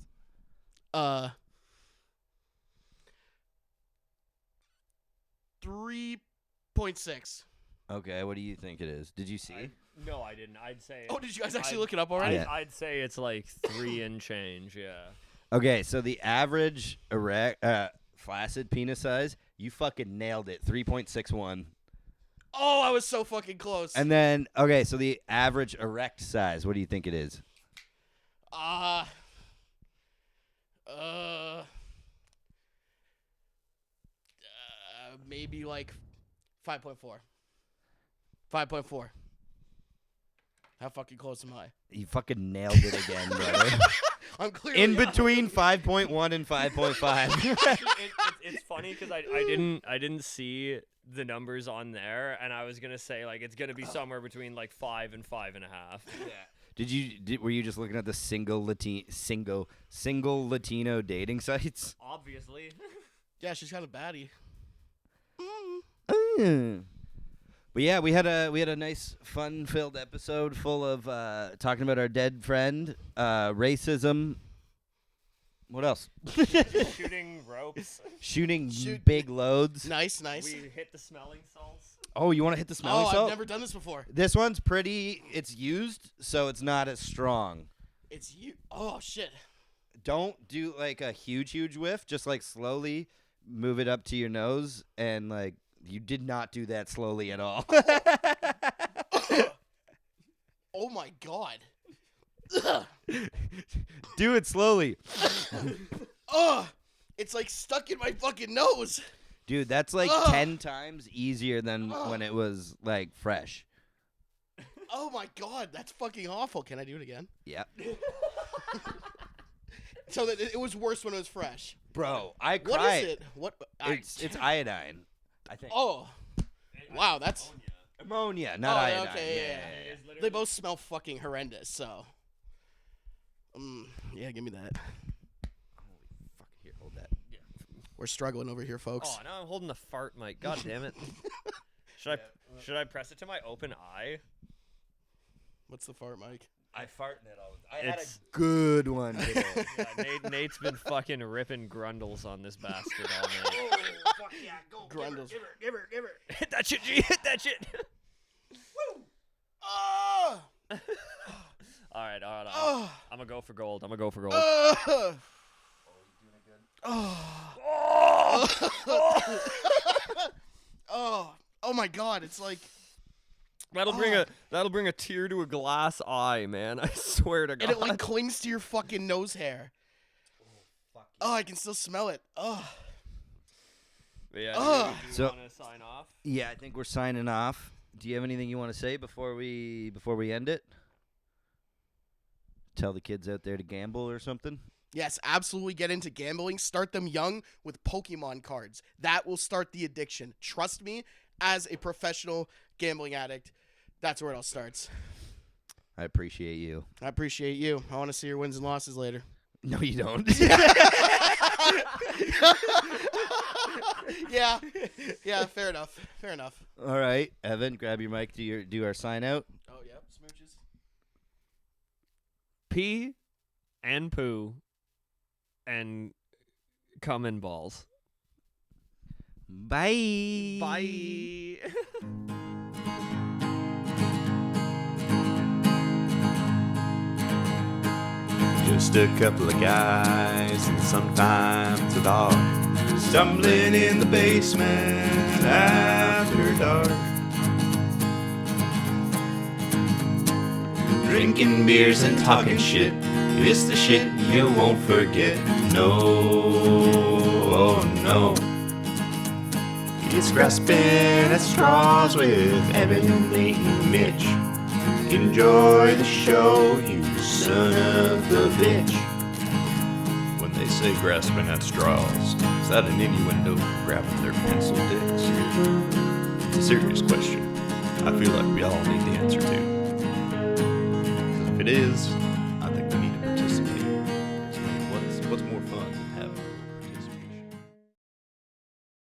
3.6. Okay, what do you think it is? Did you see? No, I didn't. I'd say. Oh, did you guys actually I'd- look it up already? Yeah. I'd say it's like 3 and change. Yeah. Okay, so the average flaccid penis size, you fucking nailed it. 3.61. Oh, I was so fucking close. And then, okay, so the average erect size, what do you think it is? Maybe like 5.4. 5.4. How fucking close am I? You fucking nailed it again, brother. I'm clearly In between 5.1 and 5.5. It's funny because I didn't see the numbers on there, and I was gonna say like it's gonna be somewhere between like 5 and 5.5. Yeah. Were you just looking at the single Latino dating sites? Obviously. Yeah, she's kind of baddie. But yeah, we had a nice fun-filled episode full of talking about our dead friend, racism. What else? Shooting ropes. Shooting Shoot- big loads. Nice, nice. We hit the smelling salts. Oh, you want to hit the smelling Oh, salt? I've never done this before. This one's pretty. It's used, so it's not as strong. It's you. Oh shit. Don't do like a huge whiff. Just like slowly move it up to your nose, and like you did not do that slowly at all. Oh my god. Do it slowly. Ugh. It's like stuck in my fucking nose. Dude, that's like Ugh. 10 times easier than when it was like fresh. Oh my god, that's fucking awful. Can I do it again? Yeah. So that it was worse when it was fresh. Bro, I What cried. is it? What? It's iodine, I think. Oh. Wow, that's. Ammonia, not Oh, iodine. okay, yeah. They both smell fucking horrendous. So. Yeah, give me that. Fuck, here, hold that. We're struggling over here, folks. Oh, now I'm holding the fart mic. God damn it. Should I press it to my open eye? What's the fart, Mike? I fart in it all the time. I had It's- a good one today. Yeah, Nate's been fucking ripping grundles on this bastard all night. Oh, fuck yeah, go. Grundles. Give her. Hit that shit, G. Hit that shit. Ah! All right. Ah! I'm gonna go for gold. Ah! Oh my God! It's like That'll bring a tear to a glass eye, man. I swear to God. and it like clings to your fucking nose hair. Oh, I can still smell it. Oh. Yeah. Ugh. Do you So- want to sign off? Yeah, I think we're signing off. Do you have anything you want to say before we end it? Tell the kids out there to gamble or something? Yes, absolutely get into gambling. Start them young with Pokemon cards. That will start the addiction. Trust me, as a professional gambling addict, that's where it all starts. I appreciate you. I appreciate you. I want to see your wins and losses later. No, you don't. Yeah, fair enough. All right, Evan, grab your mic. Do our sign out. Oh, yeah, smooches. Pee and poo and cum and balls. Bye. Bye. Just a couple of guys and sometimes a dog stumbling in the basement after dark, drinking beers and talking shit. It's the shit you won't forget. No, oh no. It's grasping at straws with Evan, Nate, and Mitch. Enjoy the show, you son of a bitch. When they say grasping at straws, is that an innuendo for grabbing their pencil dicks? It's a serious question. I feel like we all need the answer to. 'Cause if it is, I think we need to participate. What's more fun than having